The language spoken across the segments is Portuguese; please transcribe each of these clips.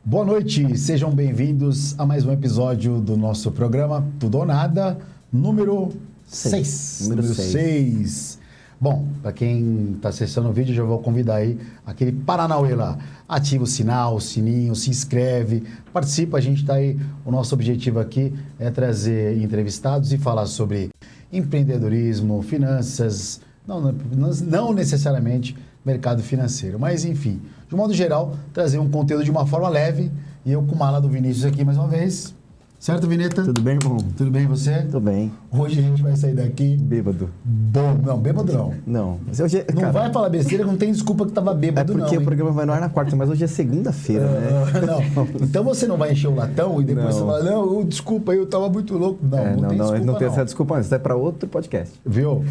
Boa noite, sejam bem-vindos a mais um episódio do nosso programa Tudo ou Nada, número 6. Número 6. Bom, para quem está acessando o vídeo, já vou convidar aí aquele Paranauê lá. Ativa o sinal, o sininho, se inscreve, participa. A gente está aí, o nosso objetivo aqui é trazer entrevistados e falar sobre empreendedorismo, finanças, não necessariamente mercado financeiro, mas enfim, de um modo geral, trazer um conteúdo de uma forma leve. E eu com mala do Vinícius aqui mais uma vez. Certo, Vineta? Tudo bem, irmão? Tudo bem você? Tudo bem. Hoje a gente vai sair daqui... Bêbado. Bom, não, bêbado não. Não. Mas hoje, não vai falar besteira, não tem desculpa que tava bêbado, não. É porque o programa vai no ar na quarta, mas hoje é segunda-feira, né? Não. Então você não vai encher o latão e depois você fala, não, desculpa aí, eu tava muito louco. Não tem desculpa, não tem essa desculpa, isso é para outro podcast. Viu?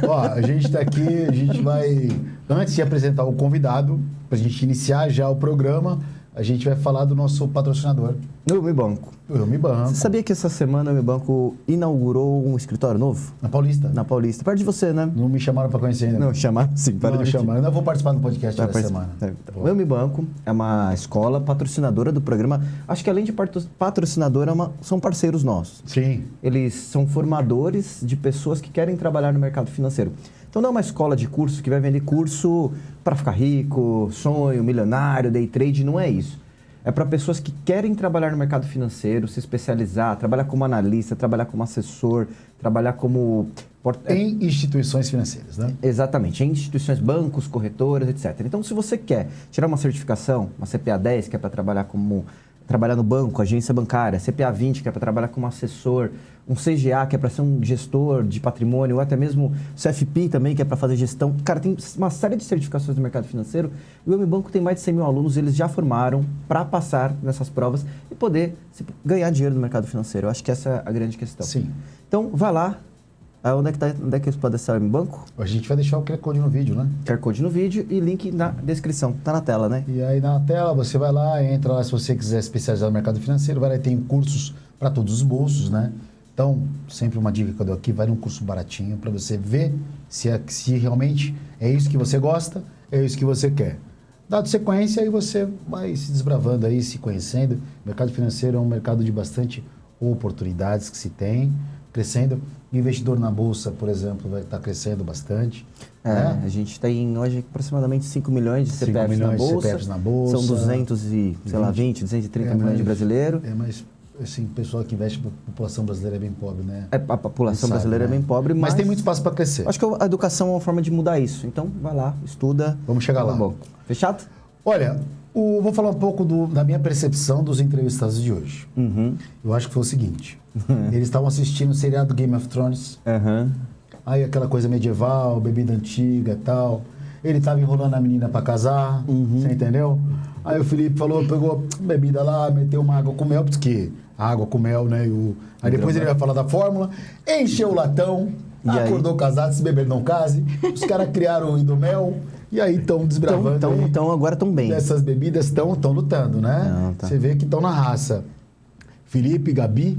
Ó, a gente tá aqui, a gente vai... Antes de apresentar o convidado, pra gente iniciar já o programa, a gente vai falar do nosso patrocinador. O Mi Banco. O Mi Banco. Você sabia que essa semana o Mi Banco inaugurou um escritório novo? Na Paulista. Na Paulista. Perto de você, né? Não me chamaram para conhecer ainda. Não, chamaram sim. Não chamaram. Eu não vou participar do podcast da semana. O Mi Banco é uma escola patrocinadora do programa. Acho que além de patrocinadora, são parceiros nossos. Sim. Eles são formadores de pessoas que querem trabalhar no mercado financeiro. Então não é uma escola de curso que vai vender curso para ficar rico, sonho, milionário, day trade, não é isso. É para pessoas que querem trabalhar no mercado financeiro, se especializar, trabalhar como analista, trabalhar como assessor, trabalhar como... Em instituições financeiras, né? Exatamente, em instituições, bancos, corretoras, etc. Então, se você quer tirar uma certificação, uma CPA 10, que é para trabalhar no banco, agência bancária, CPA 20, que é para trabalhar como assessor, um CGA, que é para ser um gestor de patrimônio, ou até mesmo CFP também, que é para fazer gestão. Cara, tem uma série de certificações do mercado financeiro e o Mi Banco tem mais de 100 mil alunos, eles já formaram para passar nessas provas e poder ganhar dinheiro no mercado financeiro. Eu acho que essa é a grande questão. Sim. Então, vai lá. Onde é que eles podem acessar o Mi Banco? A gente vai deixar o QR Code no vídeo, né? QR Code no vídeo e link na descrição. Tá na tela, né? E aí na tela você vai lá, entra lá se você quiser especializar no mercado financeiro, vai lá e tem cursos para todos os bolsos, né? Então, sempre uma dica que eu dou aqui, vai num curso baratinho para você ver se realmente é isso que você gosta, é isso que você quer. Dado sequência, aí você vai se desbravando aí, se conhecendo. O mercado financeiro é um mercado de bastante oportunidades que se tem, crescendo. O investidor na Bolsa, por exemplo, vai estar crescendo bastante. Né? A gente tem hoje aproximadamente 5 milhões de CPFs na Bolsa. São 230 milhões de brasileiros. Mas assim, o pessoal que investe, a população brasileira é bem pobre, né? A população brasileira é bem pobre, mas tem muito espaço para crescer. Acho que a educação é uma forma de mudar isso. Então, vai lá, estuda. Vamos chegar lá. Bom. Fechado? Olha, vou falar um pouco da minha percepção dos entrevistados de hoje. Uhum. Eu acho que foi o seguinte. Eles estavam assistindo o seriado Game of Thrones. Uhum. Aí aquela coisa medieval, bebida antiga e tal. Ele estava enrolando a menina para casar, você entendeu? Aí o Felipe pegou bebida lá, meteu uma água com mel, porque água com mel, né? Aí depois ele vai falar da fórmula, encheu o latão, acordou casado, se beber não case. Os caras criaram o hidromel e aí estão desbravando. Então agora estão bem. Essas bebidas estão lutando, né? Não, tá. Você vê que estão na raça. Felipe, Gabi,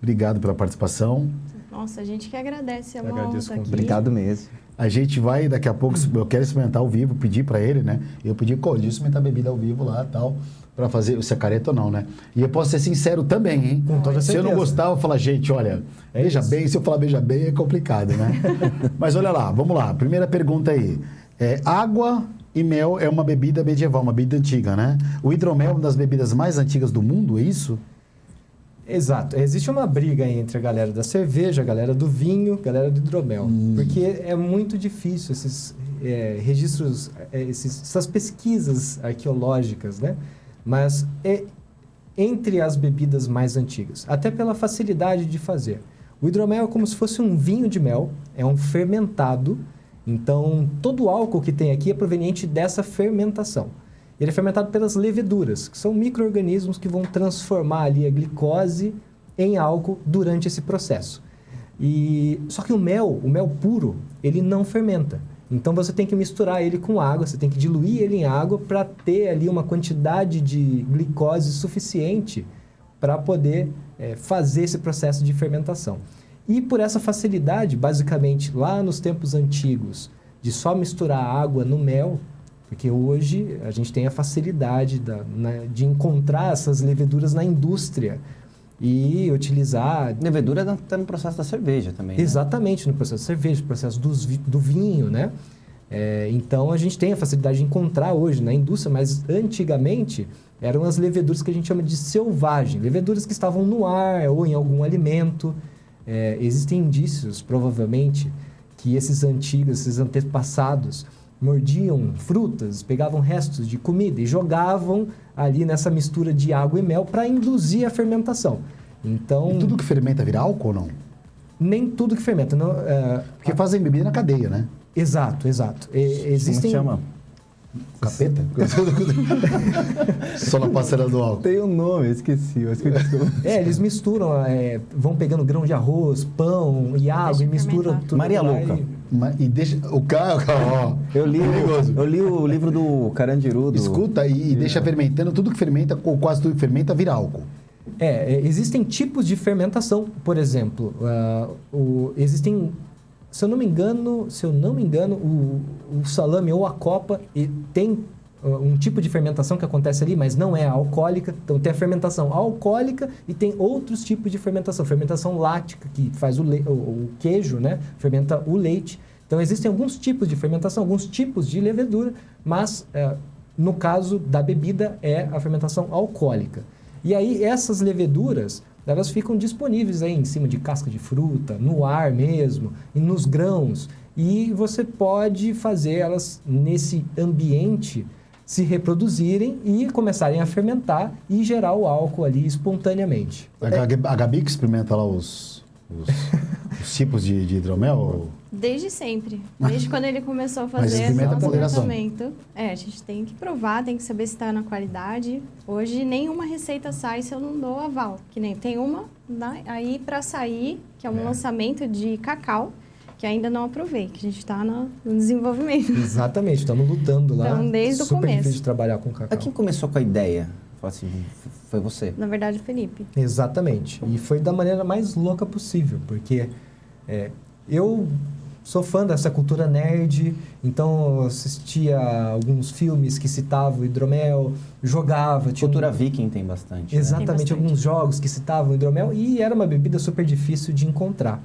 obrigado pela participação. Nossa, a gente que agradece, é uma honra estar aqui. Obrigado mesmo. A gente vai, daqui a pouco, eu quero experimentar ao vivo, pedir para ele, né? Eu pedi, Cole, experimentar bebida ao vivo lá e tal, para fazer, se é careta ou não, né? E eu posso ser sincero também, hein? Com toda certeza. Se eu não gostar, eu vou falar, gente, olha, beija bem, se eu falar beija bem é complicado, né? Mas olha lá, vamos lá. Primeira pergunta aí. Água e mel é uma bebida medieval, uma bebida antiga, né? O hidromel é uma das bebidas mais antigas do mundo, é isso? Exato. Existe uma briga entre a galera da cerveja, a galera do vinho, a galera do hidromel. Porque é muito difícil esses registros, essas pesquisas arqueológicas, né? Mas é entre as bebidas mais antigas, até pela facilidade de fazer. O hidromel é como se fosse um vinho de mel, é um fermentado. Então, todo o álcool que tem aqui é proveniente dessa fermentação. Ele é fermentado pelas leveduras, que são micro-organismos que vão transformar ali a glicose em álcool durante esse processo. Só que o mel puro, ele não fermenta. Então, você tem que misturar ele com água, você tem que diluir ele em água para ter ali uma quantidade de glicose suficiente para poder fazer esse processo de fermentação. E por essa facilidade, basicamente, lá nos tempos antigos, de só misturar água no mel, Porque hoje a gente tem a facilidade de encontrar essas leveduras na indústria e utilizar... Levedura está no processo da cerveja também, né? Exatamente, no processo da cerveja, no processo do vinho, né? Então, a gente tem a facilidade de encontrar hoje na indústria, mas antigamente eram as leveduras que a gente chama de selvagem. Leveduras que estavam no ar ou em algum alimento. Existem indícios, provavelmente, que esses antigos, esses antepassados, mordiam frutas, pegavam restos de comida e jogavam ali nessa mistura de água e mel para induzir a fermentação. Então, E tudo que fermenta vira álcool ou não? nem tudo que fermenta. Não, Porque fazem bebida na cadeia, né? Exato. Existem... Como chama? Capeta? Só na parcela do álcool. Tem um nome, eu esqueci. eles misturam, vão pegando grão de arroz, pão e água e misturam tudo. Maria lá Louca. E deixa... O cara, ó... Eu li o livro do Carandiru. Escuta e deixa fermentando. Tudo que fermenta, ou quase tudo que fermenta, vira álcool. Existem tipos de fermentação. Por exemplo, existem... Se eu não me engano, o salame ou a copa tem um tipo de fermentação que acontece ali, mas não é alcoólica. Então, tem a fermentação alcoólica e tem outros tipos de fermentação. Fermentação láctica, que faz o queijo, né? Fermenta o leite. Então, existem alguns tipos de fermentação, alguns tipos de levedura, mas, no caso da bebida, é a fermentação alcoólica. E aí, essas leveduras... elas ficam disponíveis aí em cima de casca de fruta, no ar mesmo, e nos grãos. E você pode fazer elas nesse ambiente se reproduzirem e começarem a fermentar e gerar o álcool ali espontaneamente. A Gabi que experimenta lá os tipos de hidromel? Desde sempre. Desde quando ele começou a fazer experimenta esse com moderação. tratamento. A gente tem que provar, tem que saber se está na qualidade. Hoje, nenhuma receita sai se eu não dou aval. Que nem tem uma aí para sair, que é um lançamento de cacau, que ainda não aprovei, que a gente está no desenvolvimento. Exatamente, estamos lutando lá. Então, desde o Super começo. difícil de trabalhar com cacau. Quem começou com a ideia? Assim, foi você? Na verdade, o Felipe. Exatamente. E foi da maneira mais louca possível, porque eu sou fã dessa cultura nerd, então eu assistia alguns filmes que citavam o hidromel, jogava... Cultura viking tem bastante. Exatamente, Tem bastante. alguns jogos que citavam o hidromel e era uma bebida super difícil de encontrar.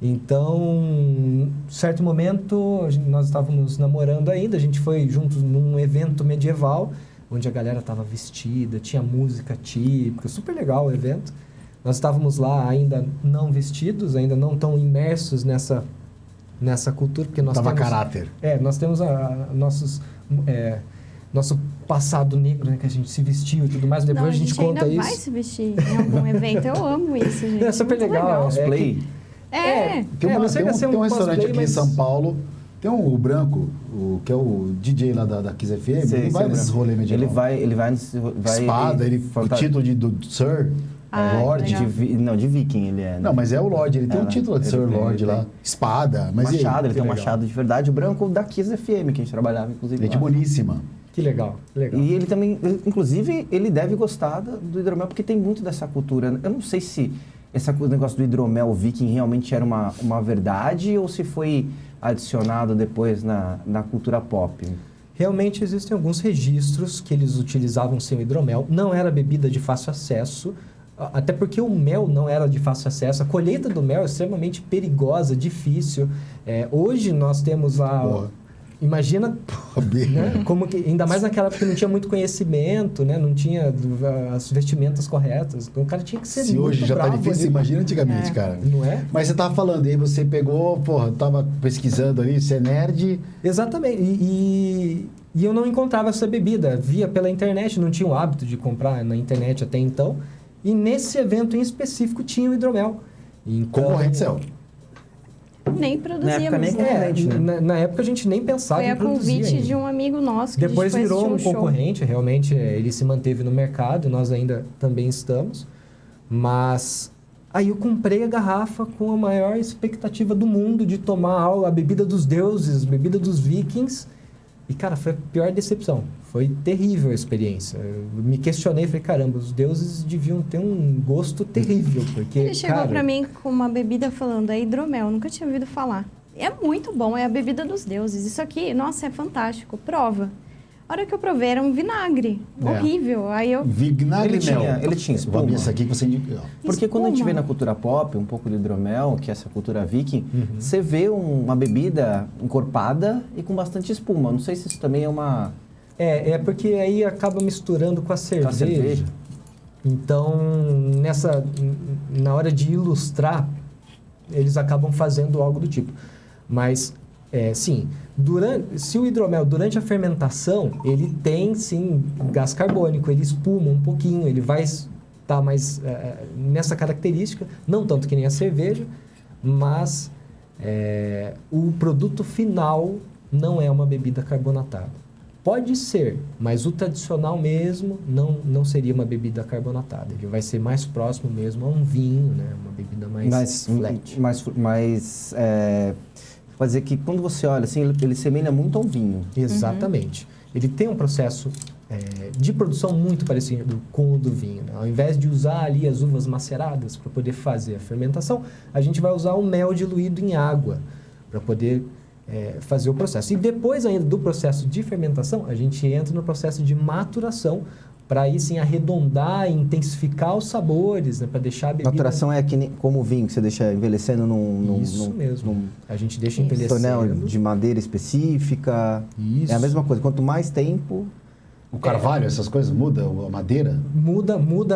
Então, certo momento, nós estávamos namorando ainda, a gente foi juntos num evento medieval, onde a galera estava vestida, tinha música típica, super legal o evento. Nós estávamos lá ainda não vestidos, ainda não tão imersos nessa cultura, porque nós Tava temos... caráter. nós temos nosso passado negro, né, que a gente se vestiu e tudo mais, depois Não, a gente conta ainda isso. vai se vestir em algum evento. Eu amo isso, gente. É super Muito legal. Cosplay. Tem um restaurante cosplay, aqui em mas- São Paulo, tem o Branco, que é o DJ lá da Kiss FM, ele vai nesses rolês medieval. Ele vai Espada, o título do Sir, Lord. legal. De viking ele é. Né? Não, mas é o Lord, ele tem um né? título de Sir Lord lá. Espada, mas Machado, ele e tem aí? um machado de verdade. O branco da Kiss FM, que a gente trabalhava, inclusive. Gente lá. boníssima. Que legal, que legal. E ele também, inclusive, ele deve gostar do hidromel, porque tem muito dessa cultura. Eu não sei se esse negócio do hidromel viking realmente era uma verdade ou se foi adicionado depois na cultura pop. Realmente existem alguns registros que eles utilizavam sem o hidromel. Não era bebida de fácil acesso, até porque o mel não era de fácil acesso. A colheita do mel é extremamente perigosa, difícil. Hoje nós temos a... Porra. Imagina, né, como que, ainda mais naquela época que não tinha muito conhecimento, né, não tinha as vestimentas corretas. Então o cara tinha que ser Se muito hoje já tá bravo difícil, ali. imagina antigamente, cara. Não é? Mas você tava falando aí, você pegou, tava pesquisando ali, você é nerd. Exatamente. E eu não encontrava essa bebida. Via pela internet, não tinha o hábito de comprar na internet até então. E nesse evento em específico tinha o hidromel. Então, Concorrente seu. Nem produzíamos. nem né? concorrente, né? na época a gente nem pensava Foi em a produzir convite ainda. de um amigo nosso que Depois a gente foi virou um assistir show. concorrente, realmente ele se manteve no mercado, nós ainda também estamos. Mas aí eu comprei a garrafa com a maior expectativa do mundo de tomar a bebida dos deuses, a bebida dos vikings. E, cara, foi a pior decepção. Foi terrível a experiência. Eu me questionei, falei, caramba, os deuses deviam ter um gosto terrível, porque, Ele chegou cara, pra mim com uma bebida falando, é hidromel, nunca tinha ouvido falar. É muito bom, é a bebida dos deuses. Isso aqui, nossa, é fantástico, prova. A hora que eu provei era um vinagre. É. Horrível. Aí eu... Vinagre Ele e mel. tinha Vou espuma. abrir essa aqui que você indicou. Porque quando a gente Espuma. vê na cultura pop um pouco de hidromel, que é essa cultura viking, você vê uma bebida encorpada e com bastante espuma. Não sei se isso também é uma... É porque aí acaba misturando com a cerveja. cerveja. Então, na hora de ilustrar, eles acabam fazendo algo do tipo. Mas, sim, se o hidromel, durante a fermentação, ele tem, sim, gás carbônico, ele espuma um pouquinho, ele vai estar mais nessa característica, não tanto que nem a cerveja, mas o produto final não é uma bebida carbonatada. Pode ser, mas o tradicional mesmo não seria uma bebida carbonatada. Ele vai ser mais próximo mesmo a um vinho, né? Uma bebida mais flat. Pode dizer que quando você olha assim, ele semelha muito a um vinho. Exatamente. Ele tem um processo de produção muito parecido com o do vinho. Né? Ao invés de usar ali as uvas maceradas para poder fazer a fermentação, a gente vai usar o mel diluído em água para poder fazer o processo. E depois ainda do processo de fermentação, a gente entra no processo de maturação para aí sim arredondar e intensificar os sabores, né? Para deixar a bebida... Maturação é como o vinho, que você deixa envelhecendo Isso mesmo. A gente deixa envelhecendo. Tonel de madeira específica. Isso. É a mesma coisa. Quanto mais tempo... O carvalho, essas coisas, muda a madeira? Muda Óbvio,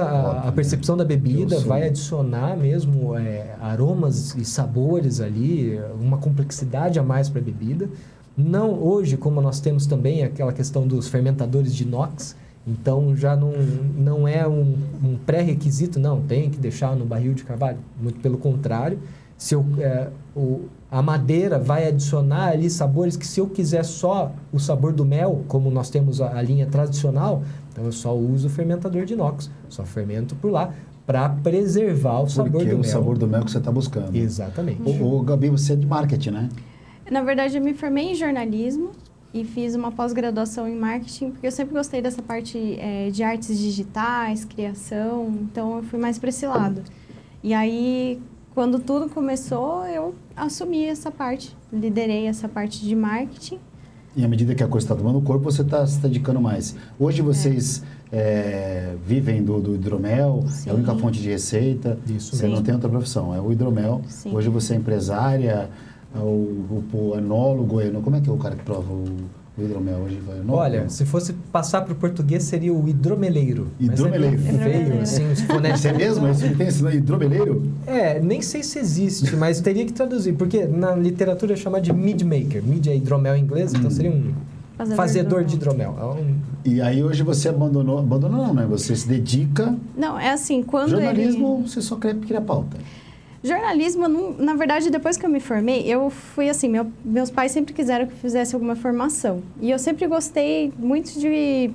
a percepção da bebida, Eu sou- vai adicionar mesmo aromas e sabores ali, uma complexidade a mais para a bebida. Não hoje, como nós temos também aquela questão dos fermentadores de inox, então já não é um pré-requisito, não, tem que deixar no barril de carvalho. Muito pelo contrário, se a madeira vai adicionar ali sabores que se eu quiser só o sabor do mel, como nós temos a linha tradicional, então eu só uso o fermentador de inox, só fermento por lá para preservar o sabor Porque do o mel. sabor do mel que você está buscando. Exatamente. Ô, Gabi, você é de marketing, né? Na verdade, eu me formei em jornalismo e fiz uma pós-graduação em marketing, porque eu sempre gostei dessa parte de artes digitais, criação, então eu fui mais para esse lado. E aí, quando tudo começou, eu assumi essa parte, liderei essa parte de marketing. E à medida que a coisa está tomando corpo, você está se dedicando mais. Hoje vocês vivem do hidromel, Sim. é a única fonte de receita. Isso Você mesmo. não tem outra profissão, é o hidromel. Sim. Hoje você é empresária, o enólogo, como é que é o cara que prova o hidromel hoje? Olha, se fosse passar para o português, seria o hidromeleiro. Hidromeleiro. Mas é meio feio, Hidromeleiro. assim, se for Isso é mesmo? Isso tem esse nome, hidromeleiro? nem sei se existe, mas teria que traduzir, porque na literatura é chamado de mead maker. Mead é hidromel em inglês, então seria um fazedor de hidromel. E aí hoje você abandonou não, né? Você se dedica... Não, é assim, quando Jornalismo, você só quer criar pauta. Jornalismo, na verdade, depois que eu me formei, eu fui assim, meus pais sempre quiseram que eu fizesse alguma formação. E eu sempre gostei muito de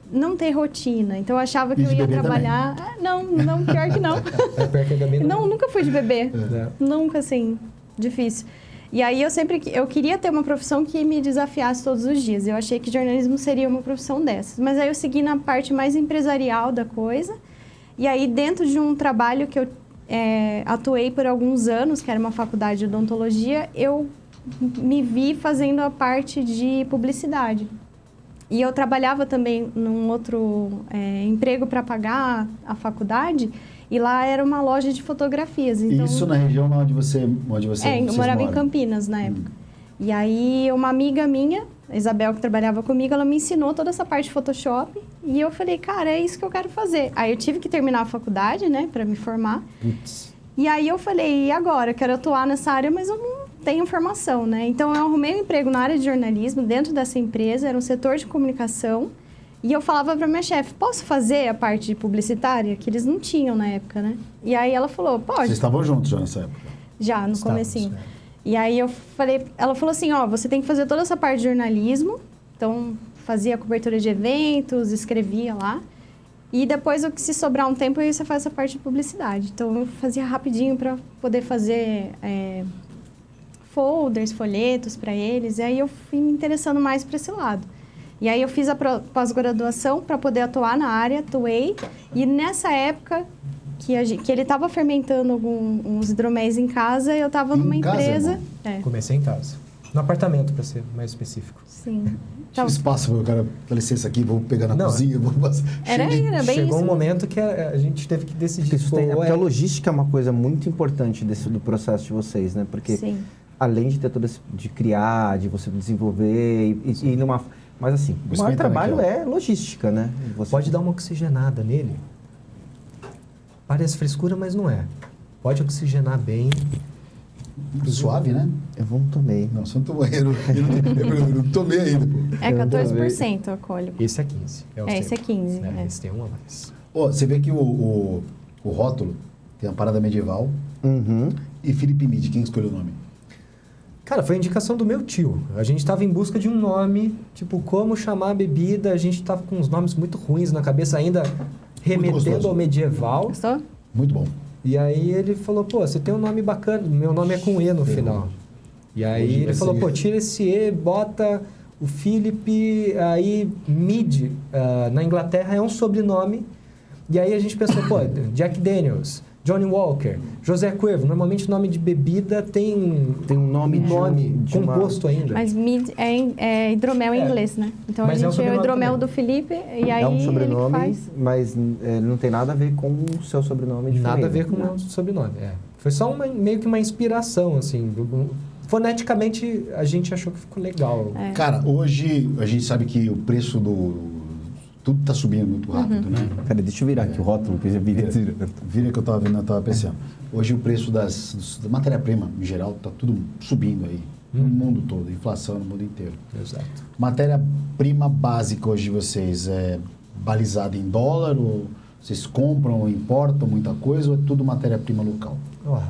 não ter rotina. Então, eu achava que E eu de ia beber trabalhar... não, pior que não. É pior que a Gabi Não, nunca fui de beber. É. Nunca, assim, difícil. E aí, eu queria ter uma profissão que me desafiasse todos os dias. Eu achei que jornalismo seria uma profissão dessas. Mas aí, eu segui na parte mais empresarial da coisa. E aí, dentro de um trabalho que eu atuei por alguns anos, que era uma faculdade de odontologia, eu me vi fazendo a parte de publicidade. E eu trabalhava também num outro emprego para pagar a faculdade, e lá era uma loja de fotografias. Então, Isso na região onde você eu vocês morava em moram? Campinas na época. E aí, uma amiga minha, a Isabel, que trabalhava comigo, ela me ensinou toda essa parte de Photoshop. E eu falei, cara, é isso que eu quero fazer. Aí eu tive que terminar a faculdade, né, para me formar. Putz. E aí eu falei, e agora? Eu quero atuar nessa área, mas eu não tenho formação, né? Então eu arrumei um emprego na área de jornalismo, dentro dessa empresa, era um setor de comunicação. E eu falava para minha chefe, posso fazer a parte de publicitária? Que eles não tinham na época, né? E aí ela falou, pode. Vocês estavam juntos já nessa época? Já, no Estávamos, comecinho. E aí eu falei, ela falou assim, você tem que fazer toda essa parte de jornalismo. Então, fazia cobertura de eventos, escrevia lá. E depois, se sobrar um tempo, aí você faz essa parte de publicidade. Então, eu fazia rapidinho para poder fazer folders, folhetos para eles. E aí eu fui me interessando mais para esse lado. E aí eu fiz a pós-graduação para poder atuar na área, atuei. E nessa época que ele estava fermentando uns hidroméis em casa, eu estava numa Em casa, empresa. irmão? Comecei em casa. No apartamento, para ser mais específico. Sim. Tinha Então, espaço, meu cara, dá licença aqui, vou pegar na Não, cozinha. era bem Chegou isso. um momento que a gente teve que decidir. Porque a logística é uma coisa muito importante do processo de vocês, né? Porque Sim. além de ter todo esse, de criar, de você desenvolver e numa... Mas assim, o maior trabalho é logística, né? Você pode dar uma oxigenada nele. Parece frescura, mas não é. Pode oxigenar bem. Suave, né? Eu não tomei. Não, você não tomou. Eu não tomei ainda, pô. É 14% alcoólico. Esse é 15. Esse é 15. É. Esse tem um a mais. Você vê que o rótulo tem uma parada medieval Uhum. e Felipe Mid. Quem escolheu o nome? Cara, foi a indicação do meu tio. A gente estava em busca de um nome, tipo, como chamar a bebida. A gente estava com uns nomes muito ruins na cabeça, ainda remetendo ao medieval. Gostou? Muito bom. E aí ele falou, pô, você tem um nome bacana, meu nome é com E no final. E aí Hoje ele vai falou, ser- pô, tira esse E, bota o Philip, aí Mead, na Inglaterra é um sobrenome. E aí a gente pensou, pô, Jack Daniels, Johnny Walker, José Cuervo, normalmente o nome de bebida tem um nome de uma- composto ainda. Mas mid é hidromel em inglês, né? Então Mas é a um gente é o sobrenome hidromel também. do Felipe e aí É um ele sobrenome, faz. mas ele não tem nada a ver com o seu sobrenome de Nada a família. ver com o meu sobrenome, Foi só meio que uma inspiração, assim. Foneticamente, a gente achou que ficou legal. É. Cara, hoje a gente sabe que o preço do... Tudo tá subindo muito rápido, né? Peraí, deixa eu virar aqui o rótulo, que eu já vi. Vira que eu tava vendo, eu tava pensando. Hoje o preço da matéria-prima, em geral, tá tudo subindo aí. No mundo todo, inflação no mundo inteiro. Exato. Matéria-prima básica hoje de vocês é balizada em dólar ou vocês compram ou importam muita coisa ou é tudo matéria-prima local?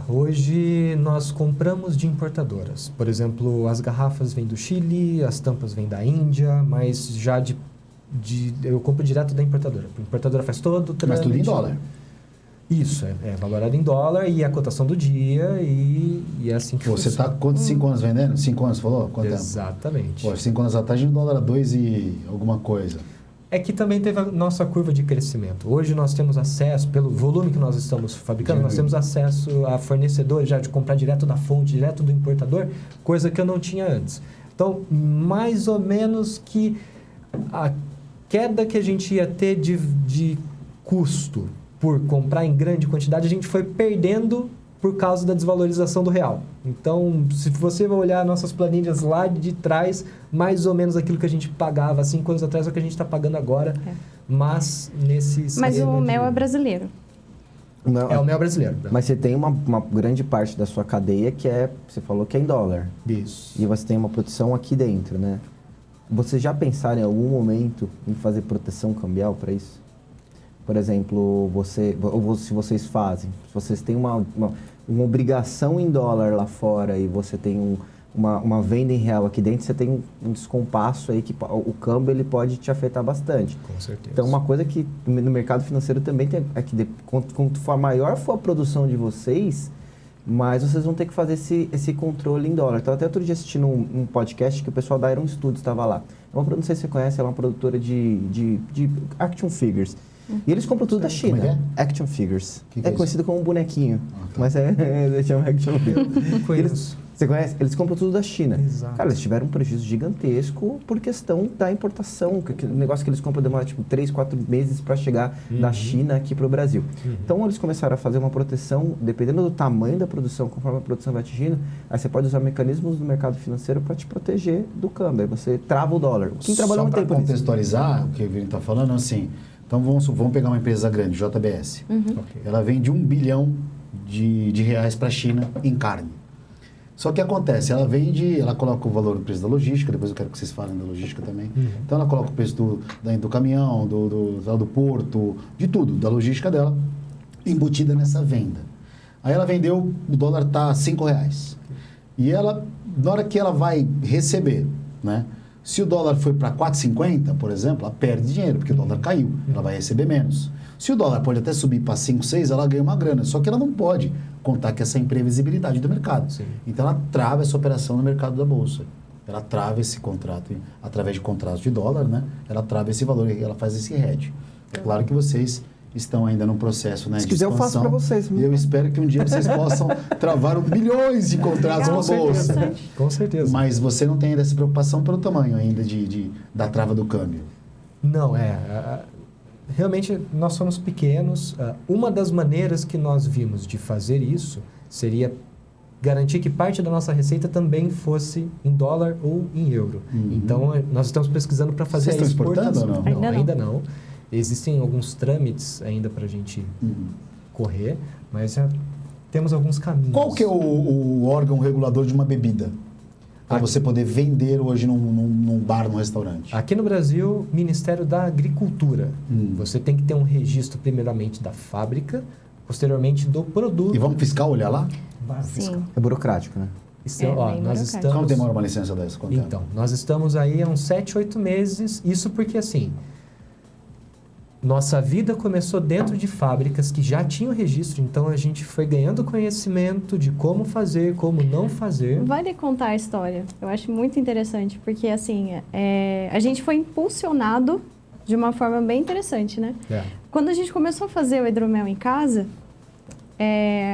Hoje nós compramos de importadoras. Por exemplo, as garrafas vêm do Chile, as tampas vêm da Índia, mas já eu compro direto da importadora. A importadora faz todo o trâmite. Mas tudo em dólar. Isso, é valorado em dólar e a cotação do dia e é assim que Você funciona. tá quantos 5 anos vendendo? 5 anos, falou? Quanto tempo? Exatamente. Pô, 5 anos atrás, no dólar a 2 e alguma coisa. É que também teve a nossa curva de crescimento. Hoje nós temos acesso, pelo volume que nós estamos fabricando, nós temos acesso a fornecedores já de comprar direto da fonte, direto do importador, coisa que eu não tinha antes. Então, mais ou menos que a queda que a gente ia ter de custo por comprar em grande quantidade, a gente foi perdendo por causa da desvalorização do real. Então, se você vai olhar nossas planilhas lá de trás, mais ou menos aquilo que a gente pagava há 5 anos atrás é o que a gente está pagando agora, mas nesse Mas esquema o de- mel é brasileiro. Não, É o mel brasileiro. mas você tem uma grande parte da sua cadeia que você falou que é em dólar. Isso. E você tem uma produção aqui dentro, né? Vocês já pensaram em algum momento em fazer proteção cambial para isso? Por exemplo, se vocês fazem, se vocês têm uma obrigação em dólar lá fora e você tem uma venda em real aqui dentro, você tem um descompasso aí que o câmbio ele pode te afetar bastante. Com certeza. Então, uma coisa que no mercado financeiro também tem é que quanto maior for a produção de vocês, mais vocês vão ter que fazer esse controle em dólar. Então, até outro dia assistindo um podcast que o pessoal da Iron Studios estava lá. Não sei se você conhece, ela é uma produtora de action figures. E eles compram tudo da China. Como é que Action figures. Que é É conhecido como um bonequinho. Ah, tá. Mas eles chamam Action figures. Não conheço. Você conhece? Eles compram tudo da China. Exato. Cara, eles tiveram um prejuízo gigantesco por questão da importação. O negócio que eles compram demora tipo 3, 4 meses para chegar da China aqui para o Brasil. Então eles começaram a fazer uma proteção, dependendo do tamanho da produção, conforme a produção vai atingindo, aí você pode usar mecanismos do mercado financeiro para te proteger do câmbio. Aí você trava o dólar. Quem trabalhou Só muito para tempo nisso? contextualizar o que o Vini está falando, assim, então vamos pegar uma empresa grande, JBS. Ok. Ela vende 1 bilhão de reais para a China em carne. Só que acontece, ela coloca o valor no preço da logística, depois eu quero que vocês falem da logística também. Então ela coloca o preço do caminhão, do porto, de tudo, da logística dela, embutida nessa venda. Aí ela vendeu, o dólar está R$5. E ela, na hora que ela vai receber, né? Se o dólar foi para 4,50, por exemplo, ela perde dinheiro, porque o dólar caiu, ela vai receber menos. Se o dólar pode até subir para 5, 6, ela ganha uma grana, só que ela não pode contar com essa imprevisibilidade do mercado. Sim. Então ela trava essa operação no mercado da bolsa. Ela trava esse contrato, através de contratos de dólar, né? Ela trava esse valor e ela faz esse hedge. É claro que vocês estão ainda no processo, né? Se de quiser, eu faço expansão. para vocês. E eu espero que um dia vocês possam travar milhões de contratos Legal, na bolsa. interessante. Com certeza. Mas você não tem ainda essa preocupação pelo tamanho ainda da trava do câmbio. Não, realmente nós somos pequenos. Uma das maneiras que nós vimos de fazer isso seria garantir que parte da nossa receita também fosse em dólar ou em euro. Então, nós estamos pesquisando para fazer Vocês a estão exportando exportação. ou não? Ainda Ainda não. Existem alguns trâmites ainda para a gente correr, mas já temos alguns caminhos. Qual que é o órgão regulador de uma bebida? Para você poder vender hoje num bar, num restaurante. Aqui no Brasil, Ministério da Agricultura. Você tem que ter um registro, primeiramente, da fábrica, posteriormente do produto. E vamos fiscal olhar lá? Sim. É burocrático, né? Isso, É, ó, bem nós burocrático. estamos... Quanto demora uma licença dessa? Quanto tempo? Então, nós estamos aí há uns 7, 8 meses. Isso porque, assim, nossa vida começou dentro de fábricas que já tinham registro. Então, a gente foi ganhando conhecimento de como fazer, como não fazer. Vale contar a história. Eu acho muito interessante, porque assim, a gente foi impulsionado de uma forma bem interessante, né? Quando a gente começou a fazer o hidromel em casa,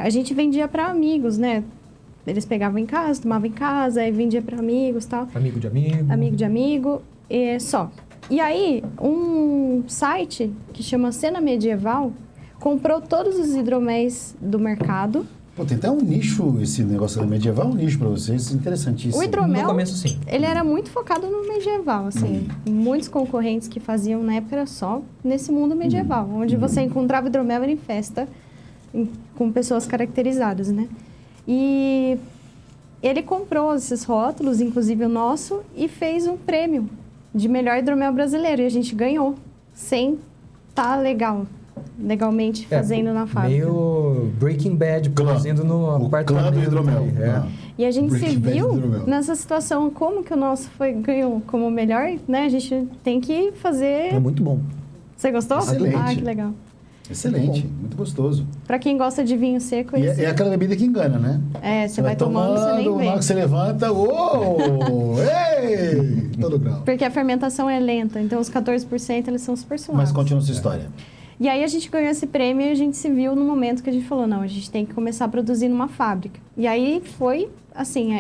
a gente vendia para amigos, né? Eles pegavam em casa, tomavam em casa, aí vendia para amigos e tal. Amigo de amigo. Amigo de amigo, só. E aí, um site que chama Cena Medieval comprou todos os hidroméis do mercado. Pô, tem até um nicho, esse negócio da medieval, um nicho para vocês, interessantíssimo. O hidromel, No começo, sim. ele era muito focado no medieval, assim. Muitos concorrentes que faziam na época era só nesse mundo medieval, onde você encontrava hidromel era em festa, com pessoas caracterizadas, né? E ele comprou esses rótulos, inclusive o nosso, e fez um prêmio de melhor hidromel brasileiro. E a gente ganhou, sem estar legalmente fazendo na fábrica. Meio Breaking Bad, produzindo no O clã apartamento. do hidromel. ali, Ah. E a gente se Breaking Bad viu do hidromel. nessa situação, como que o nosso ganhou como melhor, né? A gente tem que fazer... É muito bom. Você gostou? Excelente. Ah, que legal. Excelente, muito gostoso. Pra quem gosta de vinho seco, E esse... é aquela bebida que engana, né? Você vai tomando, você nem na hora vê. que você levanta, uou, ei, todo grau. Porque a fermentação é lenta, então os 14% eles são super suaves. Mas continua a sua história. E aí a gente ganhou esse prêmio e a gente se viu no momento que a gente falou, não, a gente tem que começar a produzir numa fábrica. E aí foi, assim,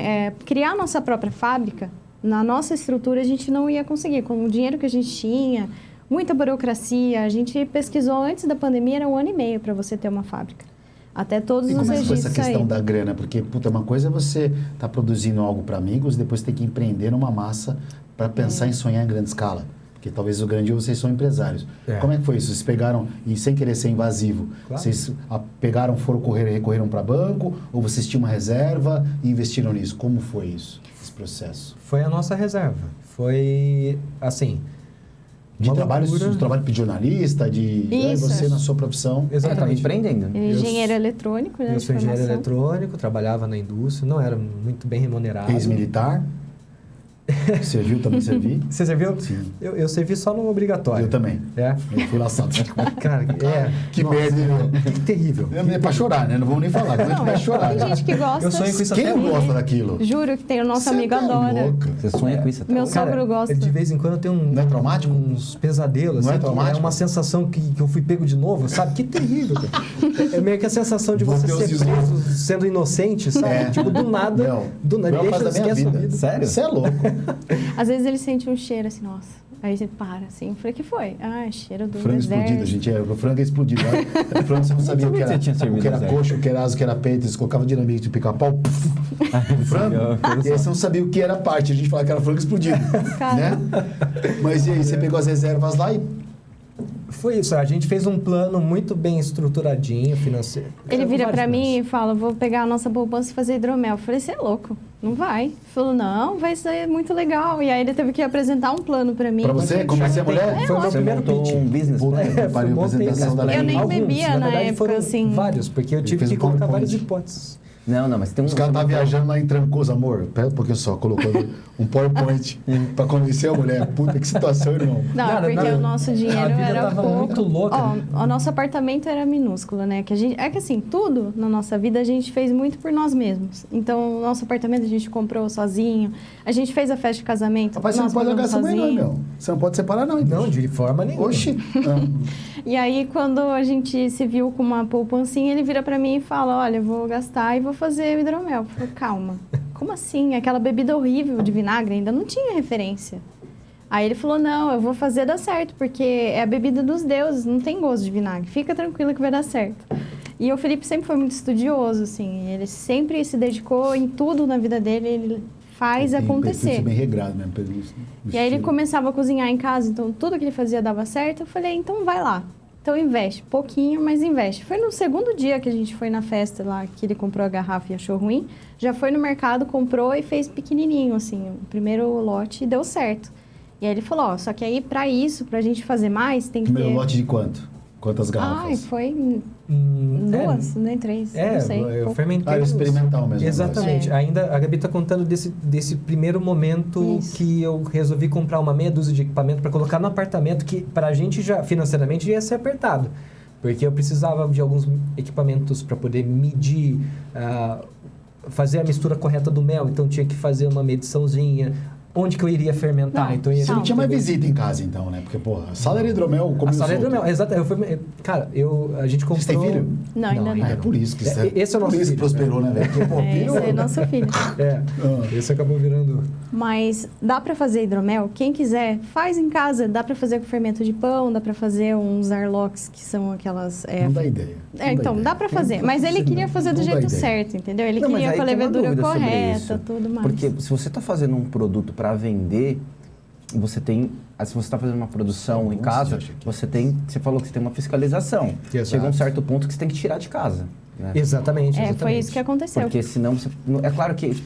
criar a nossa própria fábrica, na nossa estrutura a gente não ia conseguir. Com o dinheiro que a gente tinha, muita burocracia, a gente pesquisou antes da pandemia, era 1 ano e meio para você ter uma fábrica. Até todos E os como é que foi registros essa questão aí. da grana? Porque, puta, uma coisa é você estar produzindo algo para amigos, depois ter que empreender numa massa para pensar em sonhar em grande escala. Porque talvez o grande vocês são empresários. Como é que foi isso? Vocês pegaram, e sem querer ser invasivo, Claro. vocês pegaram, recorreram para banco, ou vocês tinham uma reserva e investiram nisso? Como foi isso, esse processo? Foi a nossa reserva. Foi, assim... De uma trabalho loucura. de jornalista, Isso. você na sua profissão. Estava Exatamente. empreendendo. Ele é engenheiro eletrônico, né? Eu de sou engenheiro formação. eletrônico, trabalhava na indústria, não era muito bem remunerado. Ex-militar. Serviu, também servi. Você serviu? Sim. Eu servi só no obrigatório. Eu também. É? Eu fui laçado. Cara, Que merda, hein, meu? Que terrível. É pra chorar, né? Não vamos nem falar. Como é que vai chorar? Tem gente que gosta. Eu sonho com isso Quem até não hoje. gosta daquilo? Juro que tem, o nosso Você amigo tá adora. louca. Você sonha com isso até Meu hoje? sogro gosta. De vez em quando eu tenho Não é traumático? uns pesadelos. Não é assim, que traumático? É uma sensação que eu fui pego de novo, sabe? Que terrível, cara. É meio que a sensação de você Deus ser Deus. preso sendo inocente, sabe? É. Tipo, do nada. Não. Do nada. Pior Deixa, fase da minha esquece a vida. vida. Sério? Você é louco. Às vezes ele sente um cheiro assim, nossa. Aí você para assim. Eu falei, que foi? Ah, cheiro do Frango exército. explodido, gente. O frango é explodido. O frango você não sabia o que Você era. tinha servido O que era exército. coxa, o que era asa, o que era peito. Eles colocavam dinamite de pica-pau. O frango. E aí você não sabia o que era parte. A gente falava que era frango explodido. Cara. Né? Mas e aí, você pegou as reservas lá e... Foi isso. A gente fez um plano muito bem estruturadinho, financeiro. Ele Eram vira vários pra mim planos. e fala, vou pegar a nossa poupança e fazer hidromel. Eu falei, você é louco, não vai. Ele falou, não, vai ser muito legal. E aí ele teve que apresentar um plano pra mim. Pra você, como você é mulher? Foi o meu Você primeiro montou pitch. um business Puta plan? que pariu, Foi um bom apresentação business da plan. Eu nem Alguns. bebia na verdade, época, foram assim. Vários, porque eu tive fez que um colocar PowerPoint. várias hipóteses. Não, mas tem um... Os caras tá viajando lá em Trancoso, amor. Pera um pouquinho só, colocando um PowerPoint pra convencer a mulher. Puta, que situação, irmão. Não, Nada, porque nada. o nosso dinheiro A vida era tava pouco. muito louca. Ó, o nosso apartamento era minúsculo, né? É que assim, tudo na nossa vida a gente fez muito por nós mesmos. Então, o nosso apartamento a gente comprou sozinho. A gente fez a festa de casamento. Rapaz, você não nós pode largar pagamos essa mãe, não, sozinho. meu. Você não pode separar, não. então. Não, de forma nenhuma. Oxi. E aí, quando a gente se viu com uma poupancinha, ele vira pra mim e fala, olha, eu vou gastar e vou fazer o hidromel. Eu falei, calma, como assim? Aquela bebida horrível de vinagre ainda não tinha referência. Aí ele falou, não, eu vou fazer dar certo, porque é a bebida dos deuses, não tem gosto de vinagre. Fica tranquilo que vai dar certo. E o Felipe sempre foi muito estudioso, assim. Ele sempre se dedicou em tudo na vida dele, ele faz acontecer. Tem bem regrado mesmo. Pelo E aí ele estilo. começava a cozinhar em casa, então tudo que ele fazia dava certo. Eu falei, então vai lá. Então investe, pouquinho, mas investe. Foi no segundo dia que a gente foi na festa lá, que ele comprou a garrafa e achou ruim. Já foi no mercado, comprou e fez pequenininho, assim, o primeiro lote e deu certo. E aí ele falou, ó, só que aí pra isso, pra gente fazer mais, tem que Primeiro ter... lote de quanto? Quantas garrafas? Ai, foi duas, nem três, não sei. eu pouco. fermentei. Era experimental mesmo. Exatamente. É. Ainda a Gabi está contando desse primeiro momento Isso. que eu resolvi comprar uma meia dúzia de equipamento para colocar no apartamento, que para a gente já financeiramente ia ser apertado. Porque eu precisava de alguns equipamentos para poder medir, fazer a mistura correta do mel. Então tinha que fazer uma mediçãozinha. Onde que eu iria fermentar? Não, Então, eu ia Você não Não. tinha mais visita em casa, então, né? Porque, porra, a sala era hidromel, A comigo sala é solto. hidromel, exato. Cara, a gente comprou... Vocês têm filho? Não, ainda não. Ah, é por isso que você... Esse é o nosso por isso filho, prosperou, né, velho? Porque, pô, É, filho... esse é nosso filho. Esse acabou virando... Mas dá pra fazer hidromel? Quem quiser, faz em casa. Dá pra fazer com fermento de pão, dá pra fazer uns arlox, que são aquelas... Não dá ideia. então, dá pra fazer. Mas ele queria fazer do Não dá jeito ideia. certo, entendeu? Ele Não, mas queria aí com a tem uma levedura dúvida sobre correta, isso. tudo mais. Porque se você está fazendo um produto para vender, você tem... Se você está fazendo uma produção em casa, você tem... Você falou que você tem uma fiscalização. Exato. Chega um certo ponto que você tem que tirar de casa. Né? Exatamente. Foi isso que aconteceu. Porque senão você... É claro que...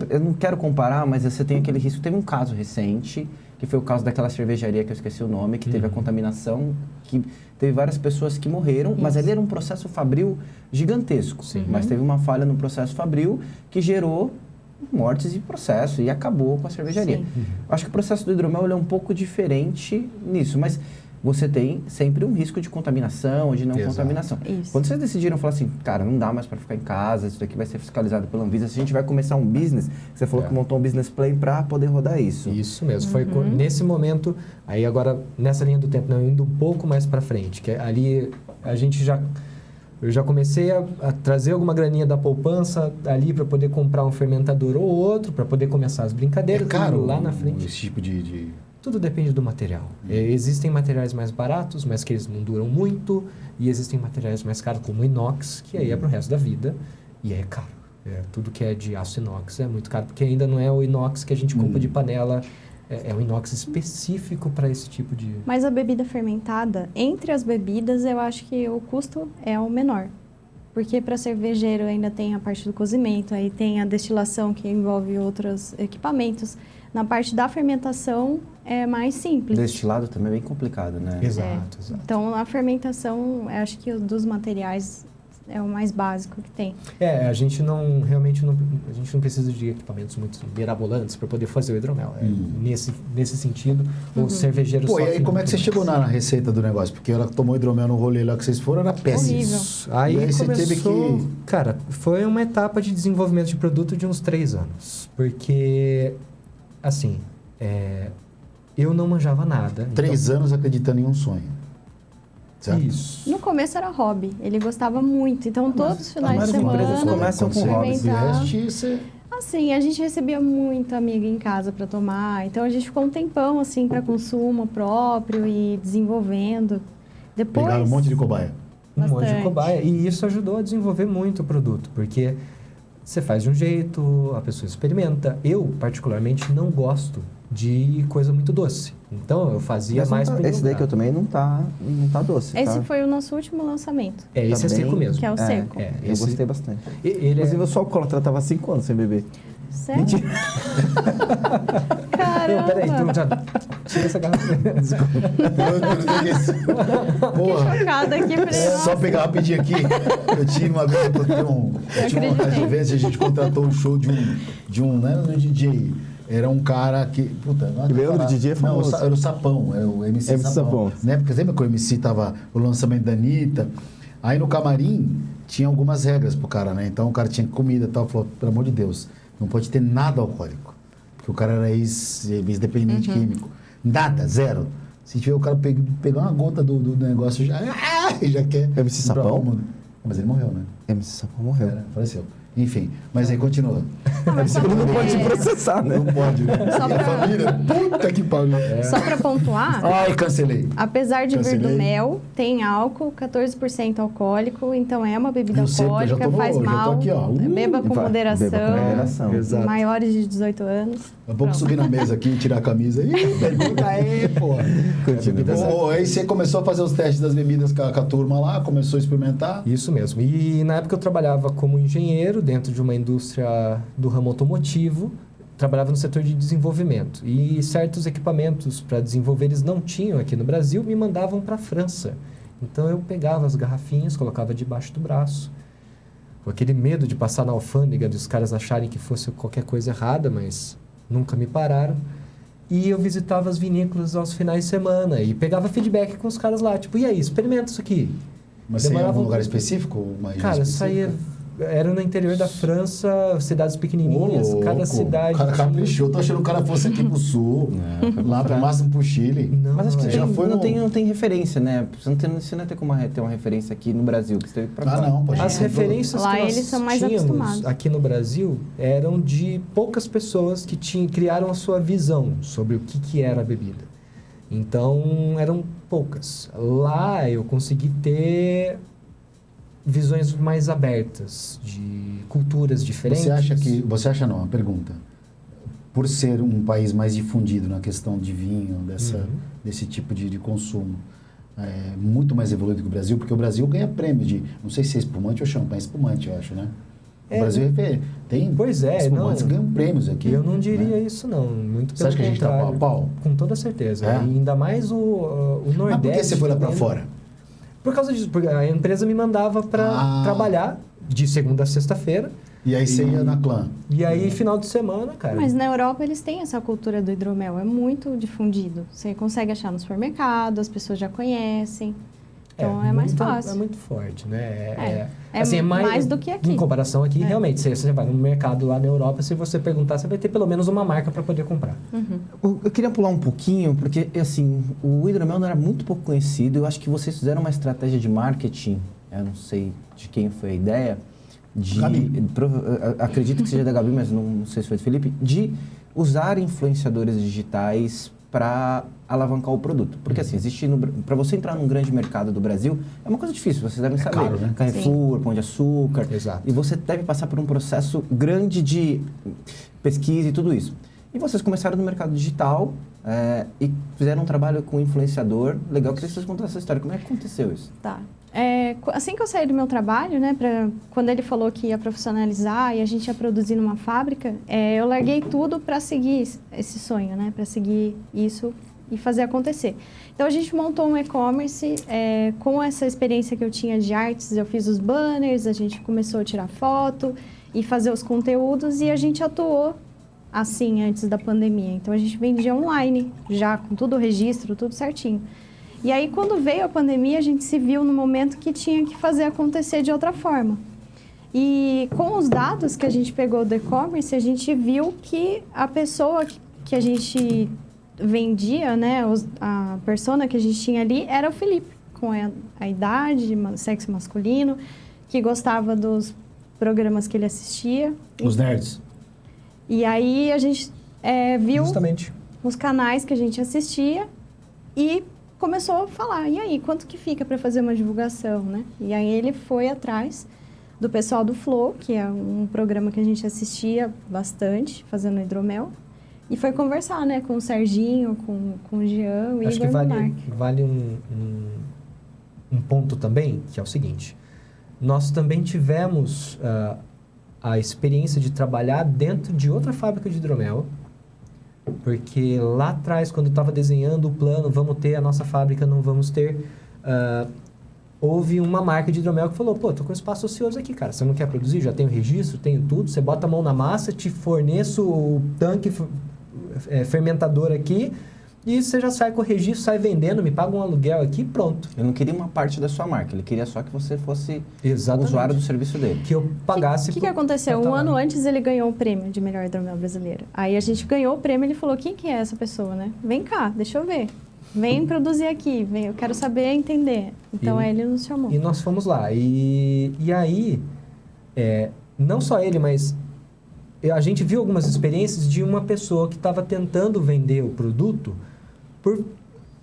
Eu não quero comparar, mas você tem aquele risco. Teve um caso recente, que foi o caso daquela cervejaria que eu esqueci o nome, que teve a contaminação, que teve várias pessoas que morreram, mas ali era um processo fabril gigantesco. Sim. Mas teve uma falha no processo fabril que gerou mortes e processo e acabou com a cervejaria. Sim. Acho que o processo do hidromel ele é um pouco diferente nisso, mas você tem sempre um risco de contaminação ou de não Exato. contaminação. Isso. Quando vocês decidiram falar assim, cara, não dá mais para ficar em casa, isso daqui vai ser fiscalizado pela Anvisa, se a gente vai começar um business, você falou que montou um business plan para poder rodar isso. Isso mesmo. Foi nesse momento, aí agora nessa linha do tempo, não, indo um pouco mais para frente, que ali a gente eu já comecei a trazer alguma graninha da poupança ali para poder comprar um fermentador ou outro, para poder começar as brincadeiras. É caro lá na frente. esse tipo de... Tudo depende do material. Existem materiais mais baratos, mas que eles não duram muito, e existem materiais mais caros, como o inox, que aí é pro resto da vida, e é caro. Tudo que é de aço inox é muito caro, porque ainda não é o inox que a gente compra de panela, é um inox específico para esse tipo de... Mas a bebida fermentada, entre as bebidas, eu acho que o custo é o menor. Porque para cervejeiro ainda tem a parte do cozimento, aí tem a destilação que envolve outros equipamentos. Na parte da fermentação é mais simples. Destilado também é bem complicado, né? Exato. Então a fermentação, eu acho que dos materiais é o mais básico que tem. A gente realmente não precisa de equipamentos muito mirabolantes para poder fazer o hidromel. Nesse sentido, o cervejeiro Pô, e sofre aí como é que você muito chegou mais. na receita do negócio? Porque ela tomou hidromel no rolê lá que vocês foram, era péssimo. Horrível. Aí, E aí você começou, teve que... Cara, foi uma etapa de desenvolvimento de produto de uns 3 anos. Porque, assim, eu não manjava nada. 3 anos acreditando em um sonho. Certo? Isso. No começo era hobby, ele gostava muito. Então todos os finais de as empresas semana... começam com hobbies. fermentar. Assim, a gente recebia muita amiga em casa para tomar. Então a gente ficou um tempão assim para consumo próprio e desenvolvendo. Depois Pegaram um monte de cobaia. Um monte de Bastante. cobaia. E isso ajudou a desenvolver muito o produto, porque você faz de um jeito, a pessoa experimenta. Eu, particularmente, não gosto de coisa muito doce. Então, eu fazia Mas mais não tá- para esse daí que eu tomei não tá doce, esse tá? foi o nosso último lançamento, esse é Tá seco bem- mesmo. que é o seco. Eu gostei bastante. Ele Inclusive, eu sou alcoólatra, tava 5 anos sem beber. Sério? Cara, Não, peraí, então já tira essa garrafa. Porra. Chocada aqui, falei, Só pegar rapidinho aqui. Eu tive uma vez, eu tinha uma vez a gente contratou um show de um, não era um DJ, era um cara que, puta, não Leandro DJ é famoso. Não, era o Sapão, era o MC Sapão. Na época, lembra que o MC tava o lançamento da Anitta? Aí no camarim tinha algumas regras pro cara, né? Então o cara tinha comida e tal, falou, pelo amor de Deus, não pode ter nada alcoólico. Porque o cara era ex-dependente químico. Nada, zero. Se tiver o cara pegar uma gota do negócio, já quer. MC Sapão? Mas ele morreu, né? MC Sapão morreu. Faleceu. Enfim, mas aí continua. Ele não pode processar, né? Não pode, né? Só E a pra- família, puta que pariu. Só para pontuar, Ai, cancelei. apesar de vir do Cancelei. mel, tem álcool, 14% alcoólico, então é uma bebida Eu sei, porque eu já alcoólica, tô faz já tô mal. aqui, ó. Beba com Vai, moderação. beba com moderação. Exato. Maiores de 18 anos. Daqui a pouco Pronto. subir na mesa aqui e tirar a camisa. Ih, pergunta aí, pô. Aí você começou a fazer os testes das bebidas com a turma lá, começou a experimentar. Isso mesmo. E na época eu trabalhava como engenheiro dentro de uma indústria do ramo automotivo, trabalhava no setor de desenvolvimento. E certos equipamentos para desenvolver eles não tinham aqui no Brasil, me mandavam para a França. Então eu pegava as garrafinhas, colocava debaixo do braço, com aquele medo de passar na alfândega, dos caras acharem que fosse qualquer coisa errada, mas nunca me pararam. E eu visitava as vinícolas aos finais de semana e pegava feedback com os caras lá, tipo, e aí, experimenta isso aqui. Mas você ia em Demorava algum um lugar tempo. específico? Uma região Cara, específica? saía. Era no interior da França, cidades pequenininhas, Ô, cada louco. cidade. O cara tinha- caprichou. Tô achando que o cara fosse aqui pro sul, lá pro máximo pro Chile. Não, Mas acho que é. já foi não, no- tem, não tem referência, né? Você não tem como ter uma referência aqui no Brasil, que você teve pra Ah, fora. não, pode As referências Lá que nós eles são mais tínhamos acostumados. aqui no Brasil eram de poucas pessoas que criaram a sua visão sobre o que era a bebida. Então, eram poucas. Lá eu consegui ter visões mais abertas, de culturas diferentes. Você acha não, uma pergunta. Por ser um país mais difundido na questão de vinho, desse tipo de consumo, muito mais evoluído que o Brasil, porque o Brasil ganha prêmio de, não sei se é espumante ou champanhe, espumante, eu acho, né? O Brasil tem Pois é, espumantes não. que ganham prêmios aqui. Eu não diria né? isso, não. Muito Você pelo acha que a gente tá contrário. pau a pau? Com toda certeza. É? E ainda mais o Nordeste. Mas por que você foi lá pra também. fora? Por causa disso. Porque a empresa me mandava para trabalhar de segunda a sexta-feira. E aí você ia na clã. E aí, final de semana, cara. Mas na Europa eles têm essa cultura do hidromel, é muito difundido. Você consegue achar no supermercado, as pessoas já conhecem. Então é mais muito- fácil. É muito forte, né? É mais do que aqui. Em comparação aqui, realmente, você vai no mercado lá na Europa, se você perguntar, você vai ter pelo menos uma marca para poder comprar. Eu queria pular um pouquinho, porque, assim, o hidromel não era muito pouco conhecido. Eu acho que vocês fizeram uma estratégia de marketing, eu não sei de quem foi a ideia, acredito que seja da Gabi, mas não sei se foi do Felipe, de usar influenciadores digitais para alavancar o produto. Porque, assim, para você entrar num grande mercado do Brasil, é uma coisa difícil, vocês devem saber. caro, né? Carrefour, Pão de Açúcar. Exato. E você deve passar por um processo grande de pesquisa e tudo isso. E vocês começaram no mercado digital e fizeram um trabalho com influenciador. Legal, eu queria que vocês contassem essa história. Como é que aconteceu isso? Tá. Assim que eu saí do meu trabalho, né, quando ele falou que ia profissionalizar e a gente ia produzir numa fábrica, eu larguei tudo para seguir esse sonho, né, para seguir isso e fazer acontecer. Então a gente montou um e-commerce com essa experiência que eu tinha de artes, eu fiz os banners, a gente começou a tirar foto e fazer os conteúdos e a gente atuou assim antes da pandemia. Então a gente vendia online, já com tudo o registro, tudo certinho. E aí, quando veio a pandemia, a gente se viu no momento que tinha que fazer acontecer de outra forma. E com os dados que a gente pegou do e-commerce, a gente viu que a pessoa que a gente vendia, né, a persona que a gente tinha ali, era o Felipe, com a idade, sexo masculino, que gostava dos programas que ele assistia. Os nerds. E aí, a gente viu Justamente. os canais que a gente assistia e começou a falar, e aí, quanto que fica para fazer uma divulgação, né? E aí ele foi atrás do pessoal do Flow, que é um programa que a gente assistia bastante, fazendo hidromel, e foi conversar, né, com o Serginho, com o Jean, o Acho Igor que Monark. vale um ponto também, que é o seguinte. Nós também tivemos a experiência de trabalhar dentro de outra fábrica de hidromel, Porque lá atrás, quando eu estava desenhando o plano, vamos ter a nossa fábrica, não vamos ter, houve uma marca de hidromel que falou, pô, tô com espaço ocioso aqui, cara, você não quer produzir? Já tenho registro, tenho tudo, você bota a mão na massa, te forneço o tanque fermentador aqui, e você já sai com o registro, sai vendendo, me paga um aluguel aqui e pronto. Eu não queria uma parte da sua marca, ele queria só que você fosse Exatamente. usuário do serviço dele. Que eu pagasse... O que aconteceu? Um ano antes ele ganhou o prêmio de melhor hidromel brasileiro. Aí a gente ganhou o prêmio e ele falou, quem que é essa pessoa, né? Vem cá, deixa eu ver. Vem produzir aqui, vem, eu quero saber, entender. Então aí ele nos chamou. E nós fomos lá. E aí, não só ele, mas a gente viu algumas experiências de uma pessoa que estava tentando vender o produto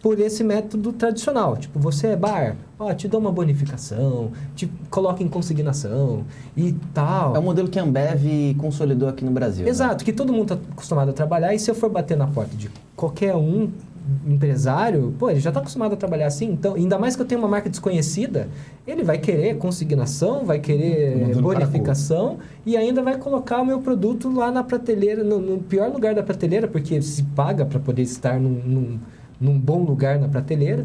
por esse método tradicional. Tipo, você é bar, te dou uma bonificação, te coloca em consignação e tal. É o modelo que a Ambev consolidou aqui no Brasil. Exato, né? que todo mundo está acostumado a trabalhar. E se eu for bater na porta de qualquer empresário, ele já está acostumado a trabalhar assim. Então, ainda mais que eu tenho uma marca desconhecida, ele vai querer consignação, vai querer bonificação e ainda vai colocar o meu produto lá na prateleira, no pior lugar da prateleira, porque se paga para poder estar num bom lugar na prateleira.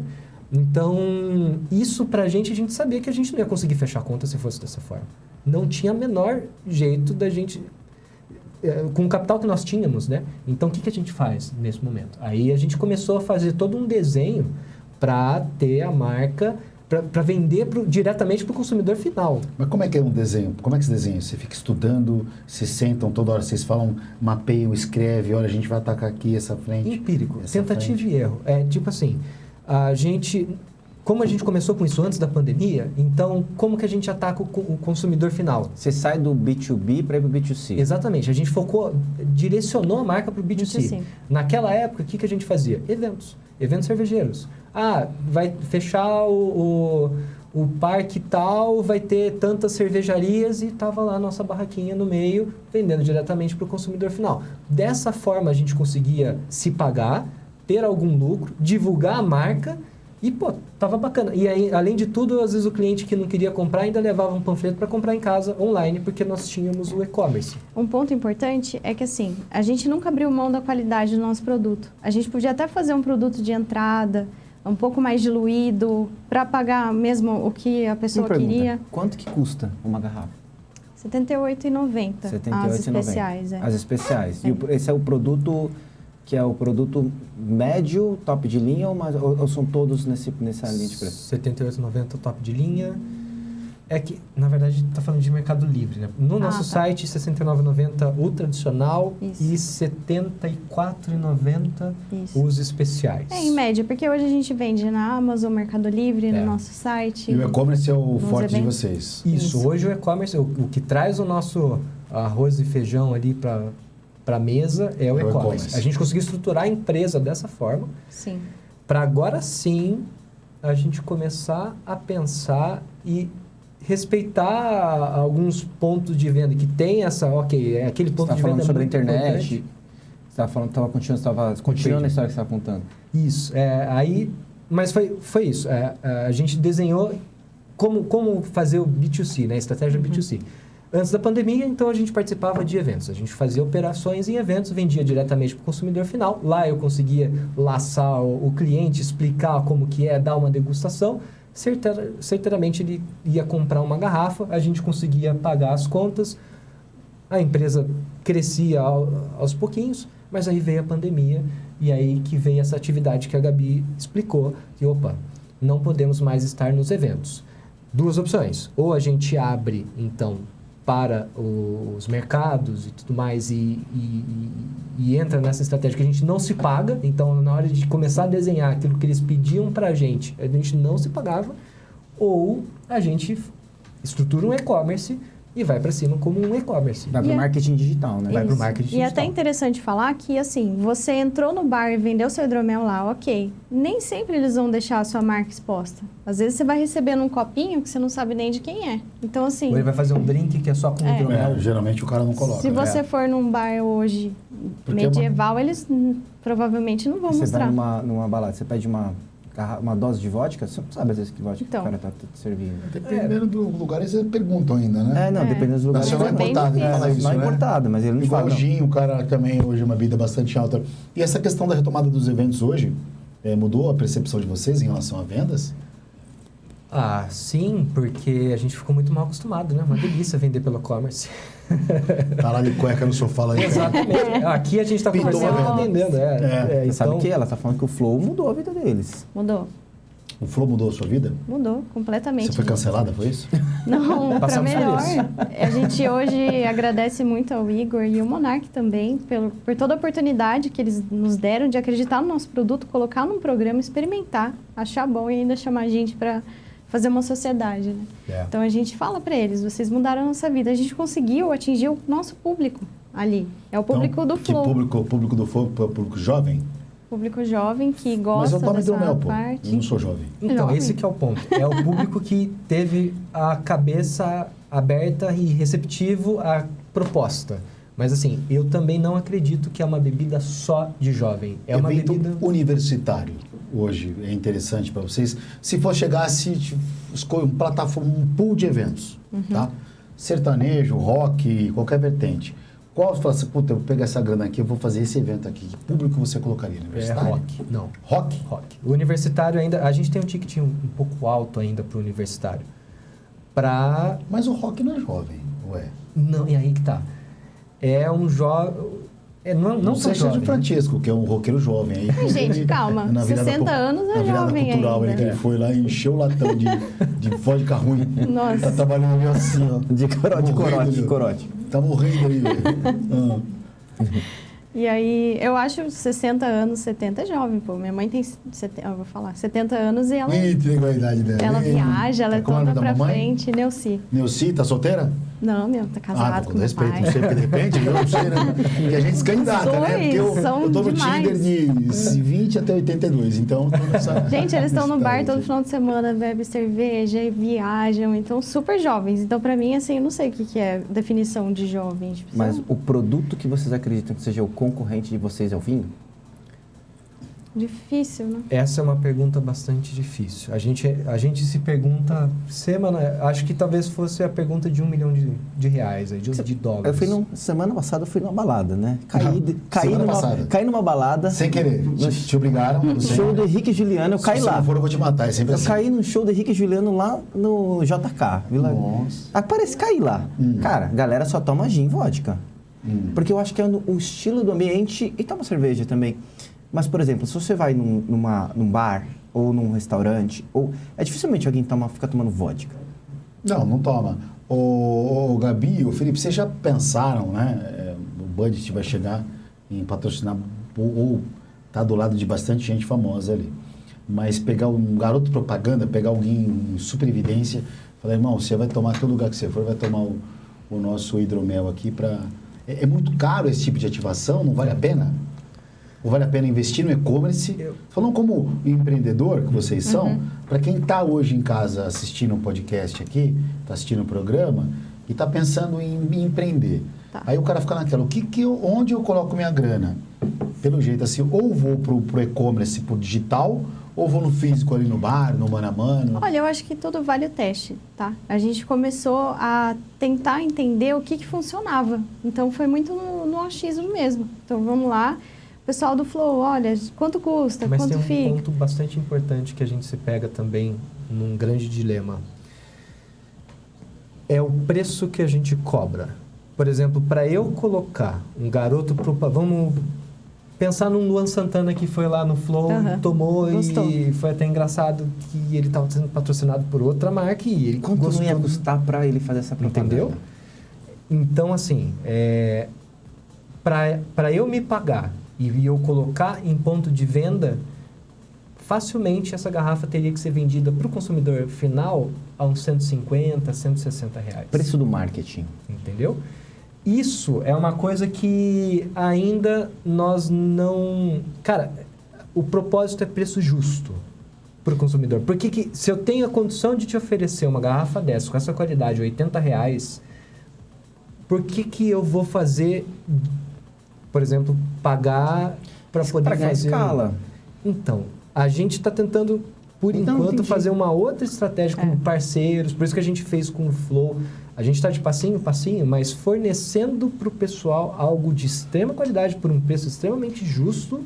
Então, isso pra gente, a gente sabia que a gente não ia conseguir fechar a conta se fosse dessa forma. Não tinha menor jeito da gente... com o capital que nós tínhamos, né? Então, o que a gente faz nesse momento? Aí a gente começou a fazer todo um desenho para ter a marca, para vender diretamente para o consumidor final. Mas como é que é um desenho? Como é que se desenha? Você fica estudando, se sentam toda hora, vocês falam, mapeiam, escreve, olha, a gente vai atacar aqui essa frente. Empírico, tentativa e erro. Tipo assim, como a gente começou com isso antes da pandemia, então como que a gente ataca o consumidor final? Você sai do B2B para ir para o B2C. Exatamente, a gente direcionou a marca para o B2C. Naquela época, o que a gente fazia? Eventos cervejeiros. Vai fechar o parque tal, vai ter tantas cervejarias e estava lá a nossa barraquinha no meio, vendendo diretamente para o consumidor final. Dessa forma, a gente conseguia se pagar, ter algum lucro, divulgar a marca e, tava bacana. E aí, além de tudo, às vezes o cliente que não queria comprar ainda levava um panfleto para comprar em casa, online, porque nós tínhamos o e-commerce. Um ponto importante é que, assim, a gente nunca abriu mão da qualidade do nosso produto. A gente podia até fazer um produto de entrada, um pouco mais diluído, para pagar mesmo o que a pessoa queria. Quanto que custa uma garrafa? R$ 78,90. As especiais, As especiais. E esse é o produto... que é o produto médio, top de linha, ou são todos nessa linha de preço? R$ 78,90 top de linha. É que, na verdade, está falando de Mercado Livre, né? No nosso site, R$ 69,90 o tradicional e R$ 74,90 os especiais. Em média, porque hoje a gente vende na Amazon, Mercado Livre, no nosso site. E o e-commerce é o forte de vocês. Isso, hoje o e-commerce, o que traz o nosso arroz e feijão ali para a mesa é o e-commerce. A gente conseguiu estruturar a empresa dessa forma. Sim. Para agora sim a gente começar a pensar e respeitar alguns pontos de venda que tem aquele ponto de venda sobre a internet. Importante. Você estava continuando a história que você estava contando. Isso. Mas foi isso. A gente desenhou como fazer o B2C, né? A estratégia B2C. Antes da pandemia, então, a gente participava de eventos. A gente fazia operações em eventos, vendia diretamente para o consumidor final. Lá eu conseguia laçar o cliente, explicar como que é, dar uma degustação. Certamente ele ia comprar uma garrafa, a gente conseguia pagar as contas, a empresa crescia aos pouquinhos, mas aí veio a pandemia e aí que veio essa atividade que a Gabi explicou, que, não podemos mais estar nos eventos. Duas opções, ou a gente abre, então, para os mercados e tudo mais e entra nessa estratégia que a gente não se paga. Então, na hora de começar a desenhar aquilo que eles pediam para a gente não se pagava. Ou a gente estrutura um e-commerce e vai para cima como um e-commerce. Vai para o marketing digital, né? Vai para o marketing digital. E é até interessante falar que, assim, você entrou no bar e vendeu seu hidromel lá, ok. Nem sempre eles vão deixar a sua marca exposta. Às vezes você vai receber num copinho que você não sabe nem de quem é. Então, assim... Ou ele vai fazer um drink que é só com hidromel. Geralmente o cara não coloca. Se você for num bar hoje medieval, eles provavelmente não vão mostrar. Você vai numa balada, você pede uma uma dose de vodka, você não sabe às vezes que vodka Então. o cara tá servindo. Dependendo do lugar, eles perguntam ainda, né? Dependendo dos lugares. Nacional Mas é bem importado, ele difícil. fala isso, Não é né? importado, mas ele não Igual fala. o não. gin, o cara também hoje é uma bebida bastante alta. E essa questão da retomada dos eventos hoje, mudou a percepção de vocês em relação a vendas? Ah, sim, porque a gente ficou muito mal acostumado, né? Uma delícia vender pelo e-commerce. Tá lá de cueca no sofá lá. Exatamente. Aqui a gente está Pintou conversando e a tá venda. vendendo. É. Você sabe então, que ela tá falando que o Flow mudou a vida deles. Mudou. O Flow mudou a sua vida? Mudou completamente. Você foi cancelada, foi isso? Não, para Passamos por melhor. isso. A gente hoje agradece muito ao Igor e ao Monark também por toda a oportunidade que eles nos deram de acreditar no nosso produto, colocar num programa, experimentar, achar bom e ainda chamar a gente para fazer uma sociedade, né? Então a gente fala para eles, vocês mudaram a nossa vida. A gente conseguiu atingir o nosso público ali. É o público então, do Flow. Que público do Flow? Público jovem? Público jovem que Mas gosta eu tomo dessa hidromel, pô. parte. Eu não sou jovem. Então, Jovem. esse que é o ponto. É o público que teve a cabeça aberta e receptivo à proposta. Mas assim, eu também não acredito que é uma bebida só de jovem. É uma Evento bebida... universitário hoje é interessante para vocês. Se for chegasse, escolha uma plataforma, um pool de eventos, tá? Sertanejo, rock, qualquer vertente. Qual você fala assim, puta, eu vou pegar essa grana aqui, eu vou fazer esse evento aqui. Que público você colocaria? É Universitário? rock. Não. Rock? Rock. O universitário ainda... A gente tem um ticket um pouco alto ainda para o universitário. Para... Mas o rock não é jovem, ué. Não, e aí que tá. É um jovem... não Não tão seja de jovem. Francisco, que é um roqueiro jovem. Aí, Mas, gente, ele, calma. na virada 60 anos é na virada jovem cultural ainda. aí, que ele foi lá e encheu o latão de vodka ruim. Nossa. Tá trabalhando meio assim, ó. De corote, Morrendo, de meu. corote. Tá morrendo aí, velho. E aí, eu acho 60 anos, 70 é jovem, pô. Minha mãe tem, eu vou falar, 70 anos e ela, Ih, entregou a idade dela. ela Ih, viaja, ela é como o toda nome da pra mamãe? frente. Neuci. Neuci, tá solteira? Não, meu, tá casado com com meu respeito, pai. não sei, porque de repente, eu não sei, né? E a gente se candidata, né? Porque eu São tô no demais. Tinder de 20 até 82, então... tô nessa- Gente, eles estão no bar nessa todo idade. final de semana, bebem cerveja e viajam, então super jovens. Então, pra mim, assim, eu não sei o que é definição de jovem. Tipo, Mas o produto que vocês acreditam que seja o concorrente de vocês é o vinho? difícil, né? Essa é uma pergunta bastante difícil. A gente se pergunta acho que talvez fosse a pergunta de R$1 milhão de reais, de dólares. Semana passada eu fui numa balada, né? Semana passada. Caí numa balada. Sem querer, te obrigaram. No show do Henrique e Juliano, eu caí Se lá. não for, eu vou te matar, é sempre Eu assim. caí no show do Henrique e Juliano lá no JK. Nossa. Parece cair lá. Cara, a galera só toma gin e vodka. Porque eu acho que é o estilo do ambiente e toma cerveja também. Mas, por exemplo, se você vai num bar ou num restaurante, dificilmente alguém fica tomando vodka. Não toma. O Gabi, o Felipe, vocês já pensaram, né? O budget vai chegar em patrocinar ou tá do lado de bastante gente famosa ali. Mas pegar um garoto propaganda, pegar alguém em super evidência, falar, irmão, você vai tomar todo lugar que você for, vai tomar o nosso hidromel aqui para... É muito caro esse tipo de ativação, não vale a pena? Ou vale a pena investir no e-commerce? Falando como empreendedor que vocês são, para quem está hoje em casa assistindo um podcast aqui, está assistindo o programa e está pensando em empreender. Tá. Aí o cara fica naquela, onde eu coloco minha grana? Pelo jeito assim, ou vou pro e-commerce, pro digital, ou vou no físico ali no bar, no mano a mano. Olha, eu acho que tudo vale o teste, tá? A gente começou a tentar entender o que funcionava. Então, foi muito no achismo mesmo. Então, vamos lá. Pessoal do Flow, olha, quanto custa, Mas quanto tem um fica? ponto bastante importante que a gente se pega também num grande dilema. É o preço que a gente cobra. Por exemplo, para eu colocar um garoto... Vamos pensar num Luan Santana que foi lá no Flow, tomou Gostou. E foi até engraçado que ele estava sendo patrocinado por outra marca e ele Quanto gostou. não ia custar para ele fazer essa propaganda? Entendeu? Então, assim, para eu me pagar e eu colocar em ponto de venda, facilmente essa garrafa teria que ser vendida para o consumidor final a uns 150, 160 reais. Preço do marketing. Entendeu? Isso é uma coisa que ainda nós não... Cara, o propósito é preço justo para o consumidor. Porque se eu tenho a condição de te oferecer uma garrafa dessa, com essa qualidade, R$80, por que eu vou fazer, por exemplo, pagar para poder Pra ganhar fazer... escala. Então, A gente está tentando, por Então, enquanto, entendi. fazer uma outra estratégia com parceiros, por isso que a gente fez com o Flow. A gente está de passinho, mas fornecendo para o pessoal algo de extrema qualidade por um preço extremamente justo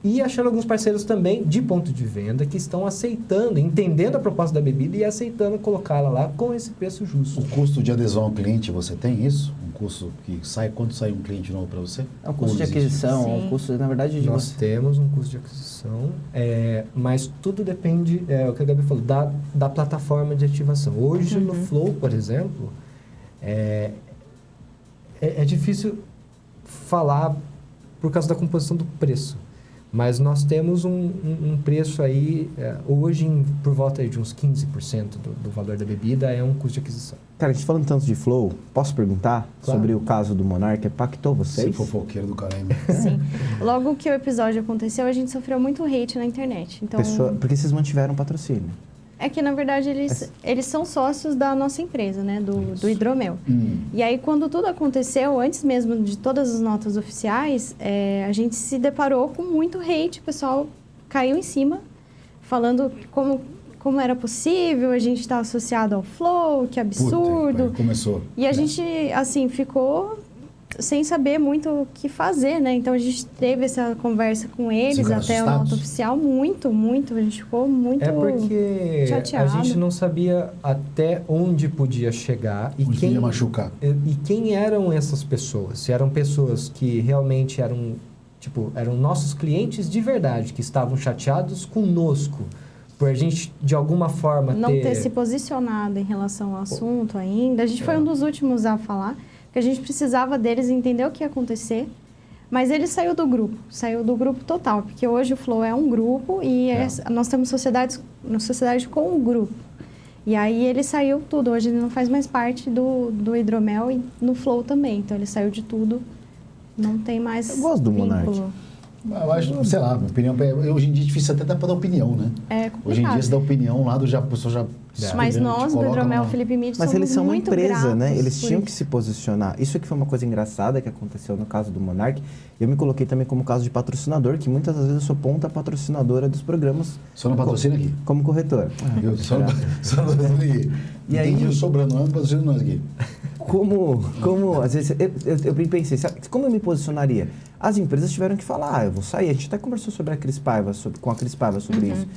e achando alguns parceiros também de ponto de venda que estão aceitando, entendendo a proposta da bebida e aceitando colocá-la lá com esse preço justo. O custo de adesão ao cliente, você tem isso? Um custo que sai, quando sai um cliente novo para você? É um custo Ou de existe? aquisição, é Sim. um custo, na verdade, de Nós você... temos um custo de aquisição, mas tudo depende, o que a Gabi falou, da plataforma de ativação. Hoje, no Flow, por exemplo, é difícil falar por causa da composição do preço. Mas nós temos um preço aí, hoje, por volta de uns 15% do valor da bebida é um custo de aquisição. Cara, a gente falando tanto de Flow, posso perguntar Claro. sobre o caso do Monark? Impactou vocês? Esse fofoqueiro do caramba. Sim. Logo que o episódio aconteceu, a gente sofreu muito hate na internet. Então, Porque vocês mantiveram patrocínio. é que, na verdade, eles são sócios da nossa empresa, né? Do Hidromel. E aí, quando tudo aconteceu, antes mesmo de todas as notas oficiais, a gente se deparou com muito hate. O pessoal caiu em cima, falando como era possível a gente estar associado ao Flow, que absurdo. Puta, começou. E a gente, assim, ficou sem saber muito o que fazer, né? Então, a gente teve essa conversa com eles Ficaram até a assustados? nota oficial. Muito. A gente ficou muito Porque chateado. a gente não sabia até onde podia chegar e Onde quem ia machucar. E quem eram essas pessoas? Se eram pessoas que realmente eram nossos clientes de verdade, que estavam chateados conosco, por a gente, de alguma forma, não ter se posicionado em relação ao assunto ainda. A gente foi um dos últimos a falar, que a gente precisava deles entender o que ia acontecer, mas ele saiu do grupo total, porque hoje o Flow é um grupo e nós temos sociedade com o grupo. E aí ele saiu tudo, hoje ele não faz mais parte do Hidromel e no Flow também, então ele saiu de tudo, não tem mais Eu gosto do Monark. Eu acho, sei lá, minha opinião. Hoje em dia é difícil até dar para dar opinião, né? É complicado. Hoje em dia, se dá opinião lá, a pessoa já. Mas nós, do coloca Hidromel numa- Felipe Mid, Mas eles são uma muito empresa, gratos né? Eles por tinham isso. que se posicionar. Isso aqui foi uma coisa engraçada que aconteceu no caso do Monark. Eu me coloquei também como caso de patrocinador, que muitas das vezes eu sou ponta patrocinadora dos programas. Só não patrocina aqui. Como corretor. Viu? Só não patrocina aqui. E aí- Tem dinheiro sobrando, não patrocina nós aqui. Como às vezes, eu pensei, sabe, como eu me posicionaria? As empresas tiveram que falar, eu vou sair. A gente até conversou sobre a Cris Paiva, com a Cris Paiva sobre isso.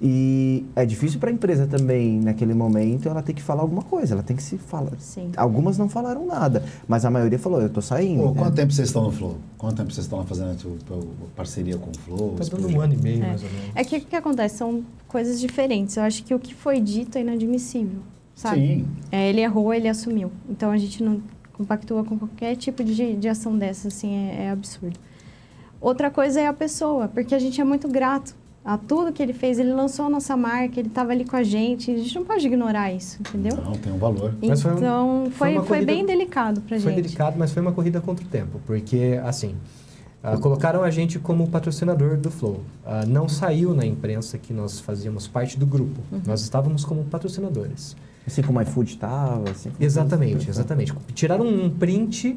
E é difícil para a empresa também, naquele momento, ela tem que falar alguma coisa, ela tem que se falar. Sim. Algumas não falaram nada, mas a maioria falou, eu tô saindo. Pô, né? quanto tempo vocês estão no Flow? Quanto tempo vocês estão lá fazendo a parceria com o Flow? Está dando um ano e meio, É. mais ou menos. É que o que acontece? São coisas diferentes. Eu acho que o que foi dito é inadmissível, sabe? Sim. Ele errou, ele assumiu. Então, a gente não compactua com qualquer tipo de ação dessa, assim, é absurdo. Outra coisa é a pessoa, porque a gente é muito grato a tudo que ele fez. Ele lançou a nossa marca, ele estava ali com a gente não pode ignorar isso, entendeu? Não, tem um valor. Mas foi Então, foi uma foi corrida- bem delicado pra Foi gente. delicado, mas foi uma corrida contra o tempo, porque, assim, colocaram a gente como patrocinador do Flow. Não saiu na imprensa que nós fazíamos parte do grupo. Nós estávamos como patrocinadores. Assim como o iFood estava, assim. Exatamente. Tiraram um print,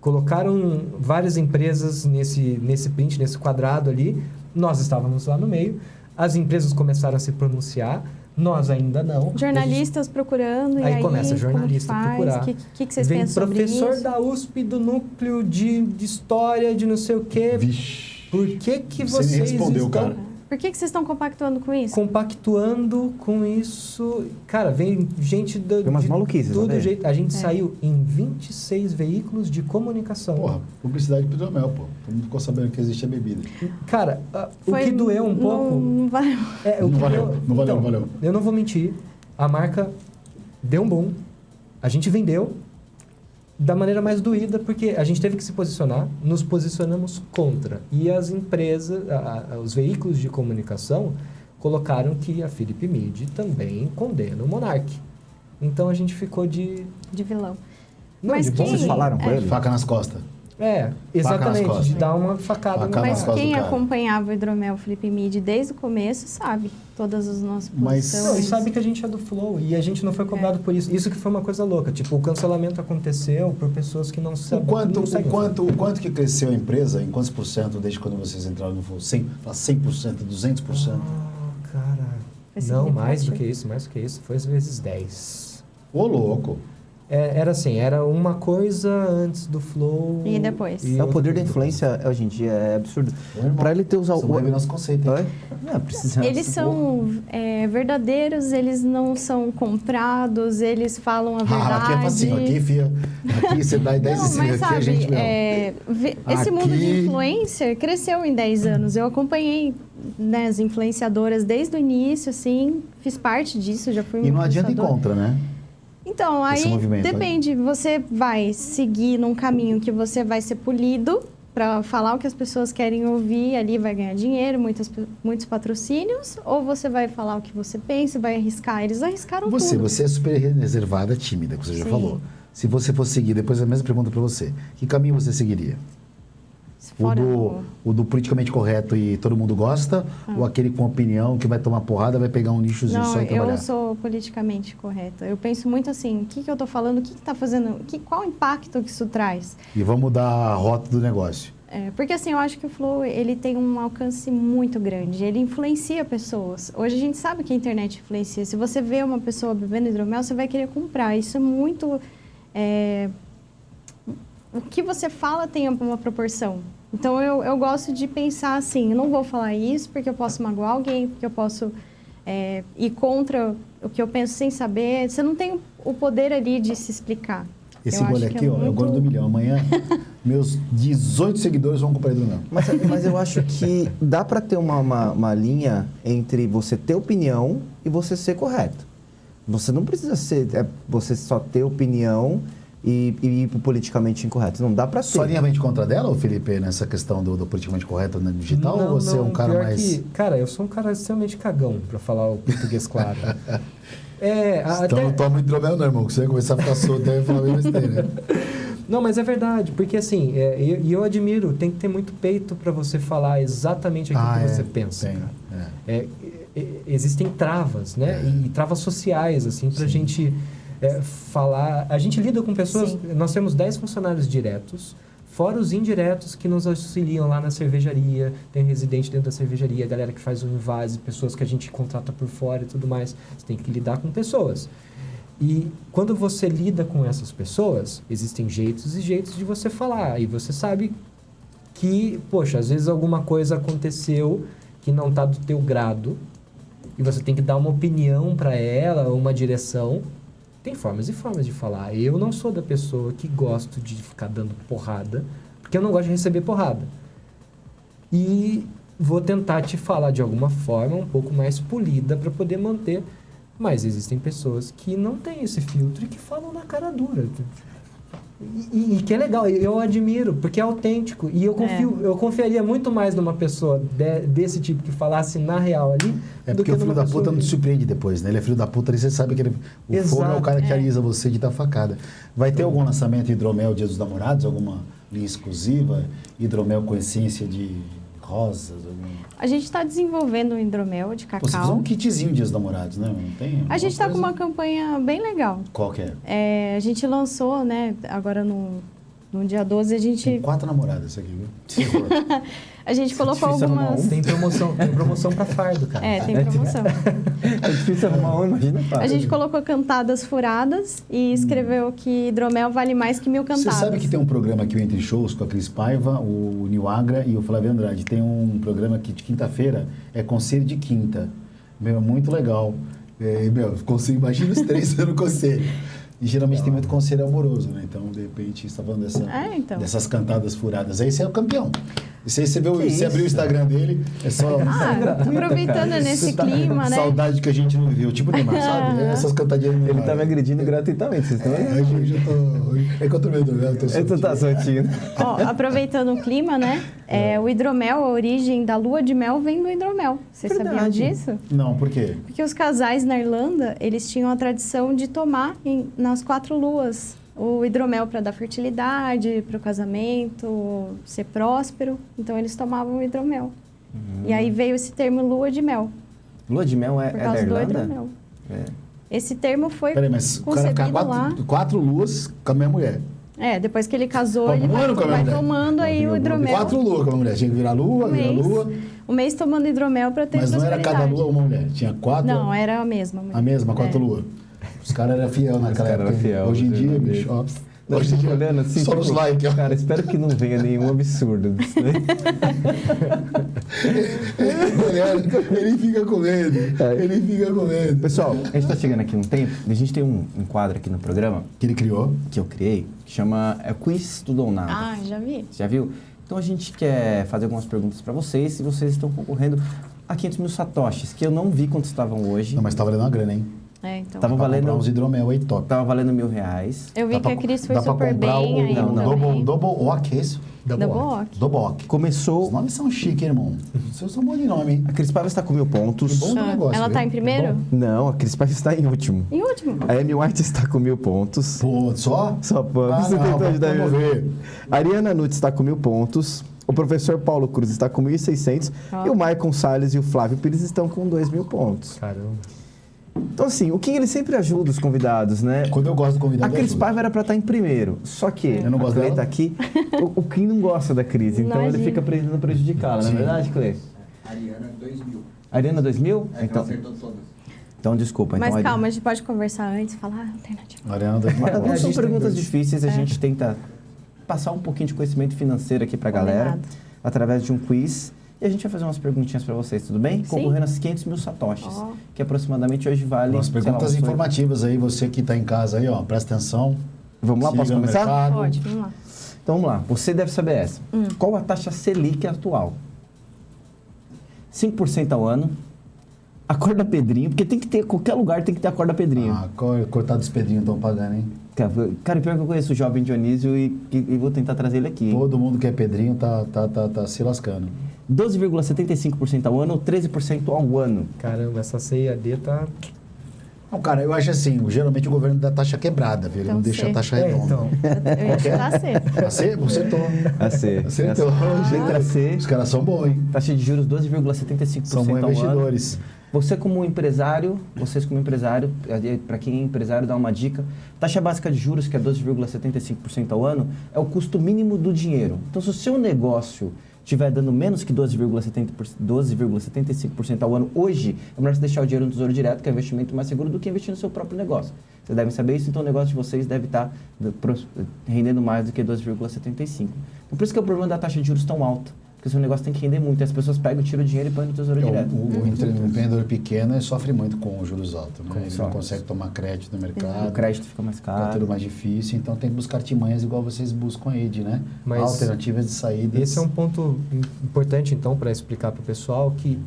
colocaram várias empresas nesse print, nesse quadrado ali. Nós estávamos lá no meio. As empresas começaram a se pronunciar. Nós ainda não. Jornalistas procurando, e Aí aí começa jornalista como a que faz? procurar. O que vocês Vem pensam sobre professor isso? da USP do núcleo de história, de não sei o quê. Vixe. Por que Você nem vocês respondeu, estão cara. Por que vocês estão compactuando com isso? compactuando com isso? Cara, vem gente Tem umas de maluquices, todo né? jeito. A gente saiu em 26 veículos de comunicação. Porra, publicidade pro Hidromel, pô. Todo mundo ficou sabendo que existia bebida. Cara, o que doeu um pouco... Não valeu. Não valeu, não valeu. Eu não vou mentir. A marca deu um boom. A gente vendeu da maneira mais doída, porque a gente teve que se posicionar, nos posicionamos contra. E as empresas, os veículos de comunicação colocaram que a Felipe Mid também condena o Monark. Então a gente ficou de... De vilão. Não, Mas de bom quem- Vocês falaram com É. ele? Faca nas costas. Exatamente, costas. de dar uma facada no Facada nas Mas costas quem do cara. acompanhava o hidromel Felipe Mid desde o começo sabe todas as nossas Mas- posições. Não, e sabe que a gente é do Flow e a gente não foi cobrado por isso. Isso que foi uma coisa louca. Tipo, o cancelamento aconteceu por pessoas que não O sabem. quanto que cresceu a empresa? Em quantos por cento desde quando vocês entraram no Flow? 100%, 200%? Cara, Foi não, mais do significativo. que isso. Foi às vezes 10. Ô, louco. Era assim, era uma coisa antes do Flow. E depois? É o poder da outra influência hoje em dia, é absurdo. Ô, irmão, Pra ele ter usado Vamos rever nosso conceito, hein? Oi? Não, precisa. Eles são verdadeiros, eles não são comprados, eles falam a verdade. Aqui é facinho, aqui, fia. Aqui você dá 10 Não, em cima, mas aqui a sabe, gente mesmo. esse mundo de Aqui- influencer cresceu em 10 anos. Eu acompanhei, né, as influenciadoras desde o início, assim, fiz parte disso, já fui E não adianta ir influenciadora. contra, né? Então, Esse aí movimento, depende, você vai seguir num caminho que você vai ser polido para falar o que as pessoas querem ouvir, ali vai ganhar dinheiro, muitos patrocínios, ou você vai falar o que você pensa, vai arriscar. Eles arriscaram tudo. Você é super reservada, tímida, que você já Sim. falou. Se você fosse seguir, depois a mesma pergunta para você. Que caminho você seguiria? Fora O do politicamente correto e todo mundo gosta? Ou aquele com opinião que vai tomar porrada, vai pegar um nichozinho Não, só e trabalhar? eu sou politicamente correta. Eu penso muito assim, o que eu estou falando, o que está fazendo, qual o impacto que isso traz? E vamos mudar a rota do negócio. Porque assim, eu acho que o Flow, ele tem um alcance muito grande, ele influencia pessoas. Hoje a gente sabe que a internet influencia. Se você vê uma pessoa bebendo hidromel, você vai querer comprar. Isso é muito... O que você fala tem uma proporção. Então, eu gosto de pensar assim, eu não vou falar isso porque eu posso magoar alguém, porque eu posso ir contra o que eu penso sem saber. Você não tem o poder ali de se explicar. Esse Eu gole acho que aqui, ó, é o muito- gole do milhão. Amanhã, meus 18 seguidores vão comprar hidromel. Mas eu acho que dá para ter uma linha entre você ter opinião e você ser correto. Você não precisa você só ter opinião e ir pro politicamente incorreto. Não dá para ter. Sua linha vem de contra dela, ô Felipe, nessa questão do politicamente correto no digital? Não, ou você é um cara pior mais... cara, eu sou um cara extremamente cagão, pra falar o português claro. Então não toma hidromel não, irmão, que você vai começar a ficar solto e falar bem besteira. Não, mas é verdade, porque assim, eu admiro, tem que ter muito peito pra você falar exatamente aquilo que você pensa. Tem, cara. Existem travas, né? E travas sociais, assim, pra gente falar. A gente lida com pessoas, Sim. nós temos 10 funcionários diretos, fora os indiretos que nos auxiliam lá na cervejaria, tem residente dentro da cervejaria, galera que faz o invase, pessoas que a gente contrata por fora e tudo mais. Você tem que lidar com pessoas. E quando você lida com essas pessoas, existem jeitos e jeitos de você falar. E você sabe que, poxa, às vezes alguma coisa aconteceu que não está do teu grado e você tem que dar uma opinião para ela, uma direção. Tem formas e formas de falar. Eu não sou da pessoa que gosto de ficar dando porrada, porque eu não gosto de receber porrada. E vou tentar te falar de alguma forma um pouco mais polida para poder manter. Mas existem pessoas que não têm esse filtro e que falam na cara dura. E que é legal, eu admiro, porque é autêntico. E eu confiaria muito mais numa pessoa desse tipo que falasse na real ali. É do porque que o filho numa da puta pessoa não te surpreende depois, né? Ele é filho da puta, ali você sabe que o fogo é o cara que alisa você de dar facada. Vai ter algum lançamento de hidromel Dia dos Namorados? Alguma linha exclusiva? Hidromel com essência de rosas? A gente está desenvolvendo um hidromel de Pô, você faz cacau. um kitzinho Dia dos Namorados, né? Não tem? A gente está com coisa? uma campanha bem legal. Qual que é? A gente lançou, né, agora no dia 12, a Tem gente, 4 namoradas isso aqui, viu? a gente colocou difícil arrumar algumas... Tem promoção para fardo, cara. Tem promoção. É difícil arrumar um, imagina. A gente colocou cantadas furadas e escreveu que hidromel vale mais que 1000 Você cantadas. sabe que tem um programa aqui, o Entre Shows, com a Cris Paiva, o Nil Agra e o Flávio Andrade. Tem um programa aqui de quinta-feira, é Conselho de Quinta. Meu, é muito legal. Consigo, imagina os 3 sendo conselho. E geralmente tem muito conselho amoroso, né? Então, de repente, você está falando dessas cantadas furadas. Aí você é o campeão. Isso aí você abriu o Instagram dele, é só... Aproveitando nesse clima, né? Saudade que a gente não viveu, tipo Neymar, sabe? Essas cantadinhas do Ele Neymar. tá me agredindo gratuitamente, vocês estão vendo? Hoje eu já tô... É que eu tô meio doido, tô Tu tá soltinho. Ó, aproveitando o clima, né? O hidromel, a origem da lua de mel vem do hidromel. Vocês sabiam Verdade. disso? Não, por quê? Porque os casais na Irlanda, eles tinham a tradição de tomar nas 4 luas o hidromel para dar fertilidade, para o casamento, ser próspero. Então, eles tomavam o hidromel. E aí veio esse termo lua de mel. Lua de mel é Por da causa do Irlanda? hidromel. É. Esse termo foi Peraí, mas o cara concebido ficar lá. 4 luas com a minha mulher. Depois que ele casou, Tomando ele vai com a mulher. tomando aí o hidromel. 4 luas com a mulher. Tinha que virar lua, virar lua. Um mês tomando hidromel para ter Mas não era prosperidade. cada lua uma mulher. Tinha 4. Não, era a mesma mulher. A mesma, 4 luas. Os caras eram fiel naquela caras época. eram fiel, Hoje em dia, verdadeiro. bicho, ó. Não, Hoje em dia, olhando assim, só nos tipo, likes, ó. Cara, espero que não venha nenhum absurdo disso, né? Ele fica com medo. Ele fica com medo. Pessoal, a gente tá chegando aqui um tempo, a gente tem um quadro aqui no programa Que ele criou. que eu criei, que chama Quiz Tudo ou Nada. Ah, já vi. Você já viu? Então a gente quer fazer algumas perguntas para vocês e vocês estão concorrendo a 500 mil satoshis, que eu não vi quanto estavam hoje. Não, mas tá valendo uma grana, hein? Então. Tava Pra valendo- comprar uns hidromel aí top. Tava valendo R$1.000. Eu vi Dá que pra- a Cris foi dá pra super comprar bem aí não, não. também. Double Oak, é isso? Double Oak. Double Ock. Os Começou... nomes são chiques, hein, irmão? Os seus são bons de nome, hein? A Cris Paiva está com 1.000 pontos. Que bom negócio, Ela viu? tá em primeiro? Não, a Cris Paiva está em último. Em último. A Amy White está com 1.000 pontos. Pô, só? Só pode. Ah, Você não, tentou ajudar vamos ele. ver. A Ariana Nutt está com 1.000 pontos. O professor Paulo Cruz está com 1.600. Ó. E o Maicon Salles e o Flávio Pires estão com 2.000 pontos. Caramba. Então, assim, o Kim, ele sempre ajuda os convidados, né? Quando eu gosto do A convidado, Cris eu ajudo. Paiva era pra estar em primeiro. Só que Eu não gosto a Clê dela. tá aqui. O Kim não gosta da Cris, então ele Imagina. fica tentando prejudicá-la, não é Sim. verdade, Clê? Ariana 2000. Ariana 2000? É, então, acertou todas. Então, desculpa. Mas então, calma, a gente pode conversar antes e falar alternativa. Mariana da Mas, não A são gente tem perguntas dois. difíceis, a gente tenta passar um pouquinho de conhecimento financeiro aqui pra galera, Combinado. através de um quiz. E a gente vai fazer umas perguntinhas pra vocês, tudo bem? Sim. Concorrendo a 500 mil satoshis, Ó. que aproximadamente hoje vale... Umas sei lá, perguntas uns- informativas aí, você que tá em casa aí, ó, presta atenção. Vamos lá, Se posso liga no começar? mercado. Pode, vamos lá. Então vamos lá, você deve saber essa. Qual a taxa Selic atual? 5% ao ano. A cor da Pedrinho, porque tem que ter, qualquer lugar tem que ter a cor da Pedrinho. Ah, coitado dos Pedrinhos estão pagando, hein? Cara, pior que eu conheço o jovem Dionísio e vou tentar trazer ele aqui. hein? Todo mundo que é Pedrinho tá se lascando. 12,75% ao ano ou 13% ao ano. Caramba, essa CIAD tá... Não, cara, eu acho assim, geralmente o governo dá taxa quebrada, viu? Ele Então, não deixa a sei. taxa É, redonda. então. Eu ia chutar C. Acertou. A C. Acertou. Letra C. Os caras são bons, hein? Taxa de juros 12,75% São bons ao ano. investidores. Você como empresário, vocês como empresário, para quem é empresário, dá uma dica. Taxa básica de juros, que é 12,75% ao ano, é o custo mínimo do dinheiro. Então, se o seu negócio estiver dando menos que 12,75% ao ano hoje, é melhor você deixar o dinheiro no Tesouro Direto, que é um investimento mais seguro do que investir no seu próprio negócio. Vocês devem saber isso, então o negócio de vocês deve estar rendendo mais do que 12,75%. Então, por isso que é o problema da taxa de juros tão alta. Porque o seu negócio tem que render muito. As pessoas pegam, tiram o dinheiro e põem no Tesouro Direto. O empreendedor pequeno ele sofre muito com os juros altos, né? Ele não Sofre. consegue tomar crédito no O mercado. crédito fica mais Fica caro. tudo mais difícil, então tem que buscar artimanhas igual vocês buscam aí, né? Mas Alternativas de saída. Esse é um ponto importante, então, para explicar para o pessoal que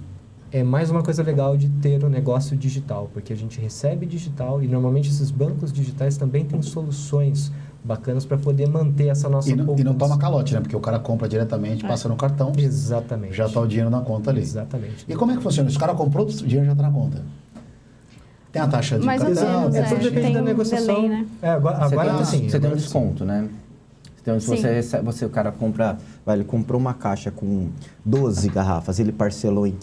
é mais uma coisa legal de ter um negócio digital, porque a gente recebe digital e normalmente esses bancos digitais também têm soluções bacanas para poder manter essa nossa E não poupança. toma calote, né? Porque o cara compra diretamente, passa no cartão, Exatamente. já está o dinheiro na conta ali. Exatamente. E como é que funciona? Se o cara comprou, o dinheiro já está na conta. Tem a taxa de Mais ou cartão, menos, tem a tudo taxa depende Tem da um negociação. delay, né? Agora sim. Você tem um agora sim. desconto, né? Então, se Sim. você recebe, o cara compra, ele comprou uma caixa com 12 garrafas, ele parcelou em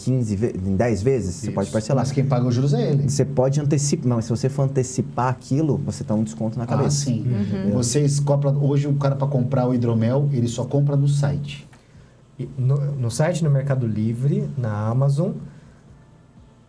10 vezes, você Isso. pode parcelar. Mas quem paga os juros é ele. Você pode antecipar, mas se você for antecipar aquilo, você dá um desconto na cabeça. Ah, sim. Uhum. Vocês compram, hoje o cara para comprar o hidromel, ele só compra no site. E no site, no Mercado Livre, na Amazon,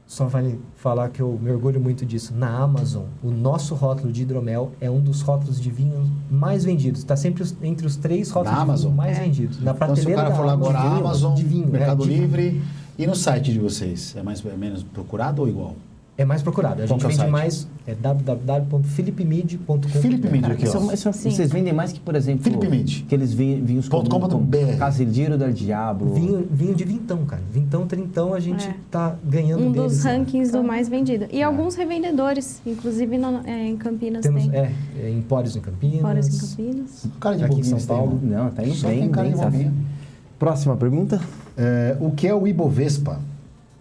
só vale falar que eu me orgulho muito disso. Na Amazon, o nosso rótulo de hidromel é um dos rótulos de vinho mais vendidos. Está sempre entre os 3 rótulos Na de Amazon? vinho mais É. vendidos. Na Então, se o prateleira cara for lá da agora, Amazon, Amazon, de vinho, Mercado de vinho. Livre, e no site de vocês, é menos procurado ou igual? É mais procurado. A Qual gente que é o vende site? mais, é www.philipmid.com. Felipe Mídia Cara, aqui, ó. Sim. vocês vendem mais que, por exemplo, Felipe Mid. aqueles vinhos Ponto com ponto BR. Casilheiro del Diablo. Vinho de vintão, cara. Vintão, trintão, a gente É. tá ganhando Um deles. dos lá. rankings do mais vendido. E alguns revendedores, inclusive em Campinas Temos tem. Empórios em Campinas. Fora em Campinas. Cara de Aqui em bobinha São esse tem, Paulo. irmão. Não, tá indo Só bem, tem cara bem, de sabe? bobinha. Próxima pergunta. O que é o Ibovespa?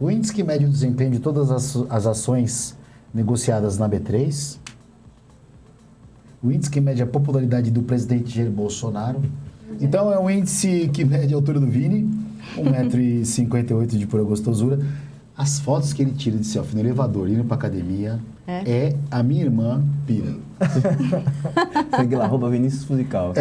O índice que mede o desempenho de todas as ações negociadas na B3. o índice que mede a popularidade do presidente Jair Bolsonaro. Então, é um índice que mede a altura do Vini, 1,58 m de pura gostosura. As fotos que ele tira de selfie no elevador, indo pra academia, é a minha irmã pira. Segue lá, @Vinícius Fusical.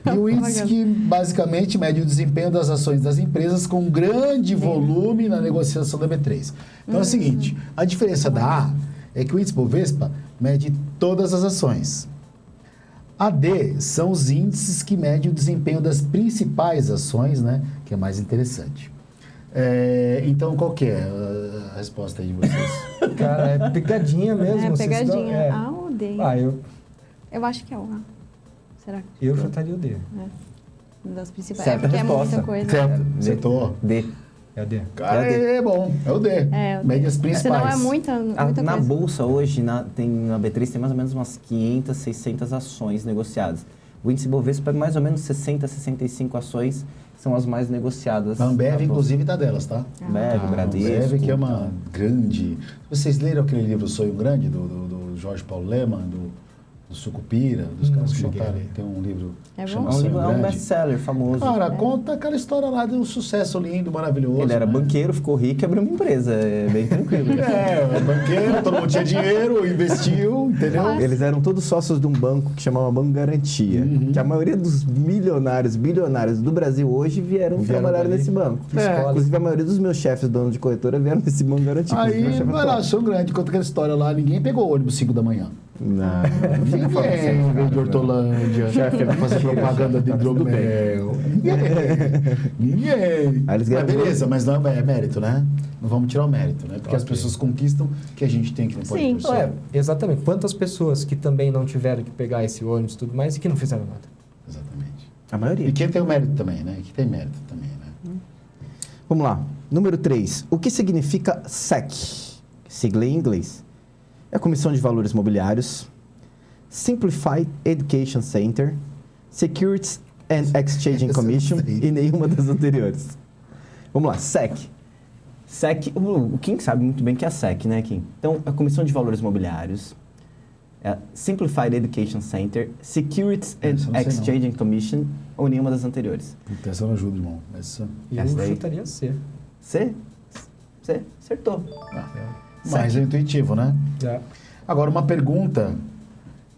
E o índice que basicamente mede o desempenho das ações das empresas com grande volume na negociação da B3. Então é o seguinte, a diferença da A é que o índice Bovespa mede todas as ações. A D são os índices que medem o desempenho das principais ações, né? Que é mais interessante. Então, qual que é a resposta aí de vocês? Cara, é pegadinha mesmo. É vocês pegadinha. estão- A ou D? Eu acho que é o A. Será que? eu chutaria o D. Das principais. Certa Porque resposta. é muita coisa. Certo, acertou. D. É o D. Cara, é bom, é o D. É, o D. Médias principais. Senão é muita Na coisa. bolsa hoje, na B3, tem mais ou menos umas 500, 600 ações negociadas. O índice Bovespa é mais ou menos 60, 65 ações, que são as mais negociadas. A Ambev, na bolsa. inclusive, tá delas, tá? Ambev, Bradesco. Ambev, que é uma grande... Vocês leram aquele livro Sonho Grande, do Jorge Paulo Leman, do Sucupira, dos caras que cheguei a montaram? ler. Tem um livro É que bom? chama É um Sonho livro, é um Grande. best-seller famoso. Cara, conta aquela história lá de um sucesso lindo, maravilhoso. Ele era né? banqueiro, ficou rico e abriu uma empresa. É bem tranquilo. Banqueiro, todo mundo tinha dinheiro, investiu, entendeu? Eles eram todos sócios de um banco que chamava Banco Garantia. Que a maioria dos milionários, bilionários do Brasil hoje vieram trabalhar dali. nesse banco. escola. Inclusive, a maioria dos meus chefes, donos de corretora, vieram desse Banco Garantia. Aí, Inclusive, meu chefe vai lá, atual. Sonho Grande, conta aquela história lá, ninguém pegou o ônibus 5 da manhã. Não. Ninguém veio de Hortolândia, fazer propaganda de hidromel. Ninguém. Aí eles Mas ganham beleza, mas não é mérito, né? Não vamos tirar o mérito, né? Porque as pessoas conquistam que a gente tem que não pode Sim. torcer. Então, exatamente. Quantas pessoas que também não tiveram que pegar esse ônibus e tudo mais e que não fizeram nada? Exatamente. A maioria. E quem tem o mérito também, né? Que tem mérito também, né? Vamos lá. Número 3. O que significa SEC? Sigla em inglês. É a Comissão de Valores Mobiliários, Simplified Education Center, Securities and Exchange Commission e nenhuma das anteriores. Vamos lá. SEC. SEC, o Kim sabe muito bem que é a SEC, né, Kim? Então, a Comissão de Valores Mobiliários, a Simplified Education Center, Securities and Essa eu não sei, Exchange Commission ou nenhuma das anteriores. Puta, essa eu não ajuda, irmão. Essa... Eu Essa daí? chutaria C. C? C, acertou. Mais é intuitivo, né? Já. Agora, uma pergunta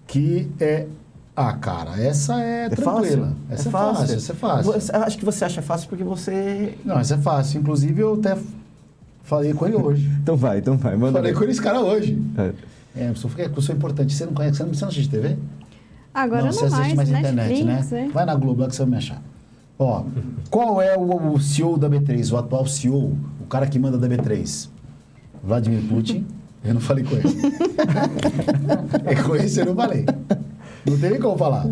que é... Ah, cara, essa é tranquila. Essa é fácil, essa é fácil. Acho que você acha fácil porque você... Não, essa é fácil. Inclusive, eu até falei com ele hoje. Então vai. Manda Falei ver. com esse cara hoje. É. Pessoa importante. Você não conhece, você não assiste TV? Agora não, você assiste mais internet, Netflix, né? Vai na Globo lá que você vai me achar. Ó, qual é o CEO da B3, o atual CEO, o cara que manda da B3? Vladimir Putin. Eu não falei com ele. Com esse eu não falei. Não tem nem como falar.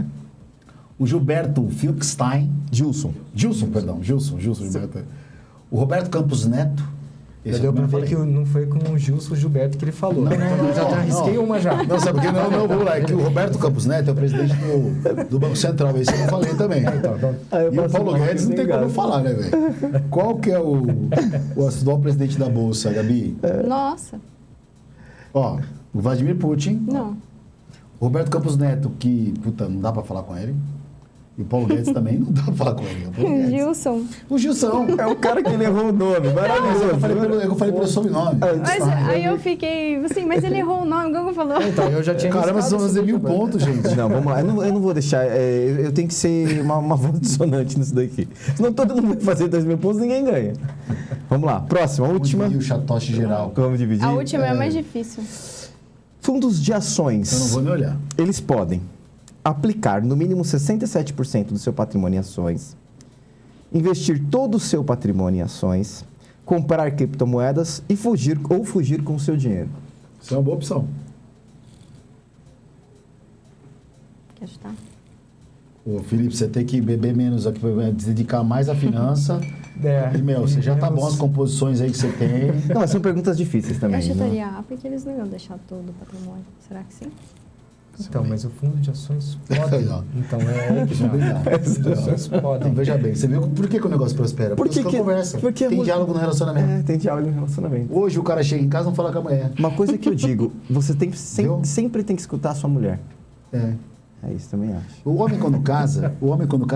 O Gilberto Filkstein. Gilson, Gilberto. O Roberto Campos Neto. Já Esse deu eu pra também ver falei. que não foi com o Gilson Gilberto que ele falou. Não, Eu já arrisquei uma já. Não, sabe por quê? Não, vamos lá. É que o Roberto Campos Neto é o presidente do Banco Central. Esse eu não falei também. E o Paulo Guedes não tem como eu falar, né, velho? Qual que é o atual presidente da Bolsa, Gabi? Nossa, Ó, o Vladimir Putin. não. O Roberto Campos Neto, que, puta, não dá pra falar com ele. E o Paulo Guedes também não dá pra falar com ele. O Paulo Guedes. Gilson. O Gilson. É o cara que ele errou o nome. Maravilhoso. Eu falei pelo sobrenome. Mas aí eu fiquei assim, mas ele errou o nome, igual que falou. Então, eu já tinha Caramba, vocês arriscado vão fazer esse 1000 Gilberto. pontos, gente. Não, vamos lá. Eu não vou deixar... eu tenho que ser uma voz dissonante nisso daqui. Senão todo mundo vai fazer 2.000 pontos e ninguém ganha. Vamos lá. Próxima, última. E o chatoche geral. Vamos dividir. A última é a mais difícil. Fundos de Eu não ações. vou me olhar. Eles podem aplicar no mínimo 67% do seu patrimônio em ações, investir todo o seu patrimônio em ações, comprar criptomoedas e fugir com o seu dinheiro. Isso é uma boa opção. Quer chutar? Ô, Felipe, você tem que beber menos aqui, se dedicar mais à finança. E, você já tá bom as composições aí que você tem. Não, mas são perguntas difíceis também. Eu né? chutaria A, porque eles não iam deixar todo o patrimônio. Será que sim? Então, mas o fundo de ações Aí, pode. ó. Então, é aí que Não, já. obrigado. O fundo de ações podem. Não, veja bem, você viu por que o negócio prospera? Por que Porque que- conversa. porque Tem mu- diálogo no relacionamento. Tem diálogo no relacionamento. Hoje o cara chega em casa e não fala com a mulher. Uma coisa que eu digo, você Viu? sempre tem que escutar a sua mulher. É. É isso, também acho. O homem quando casa,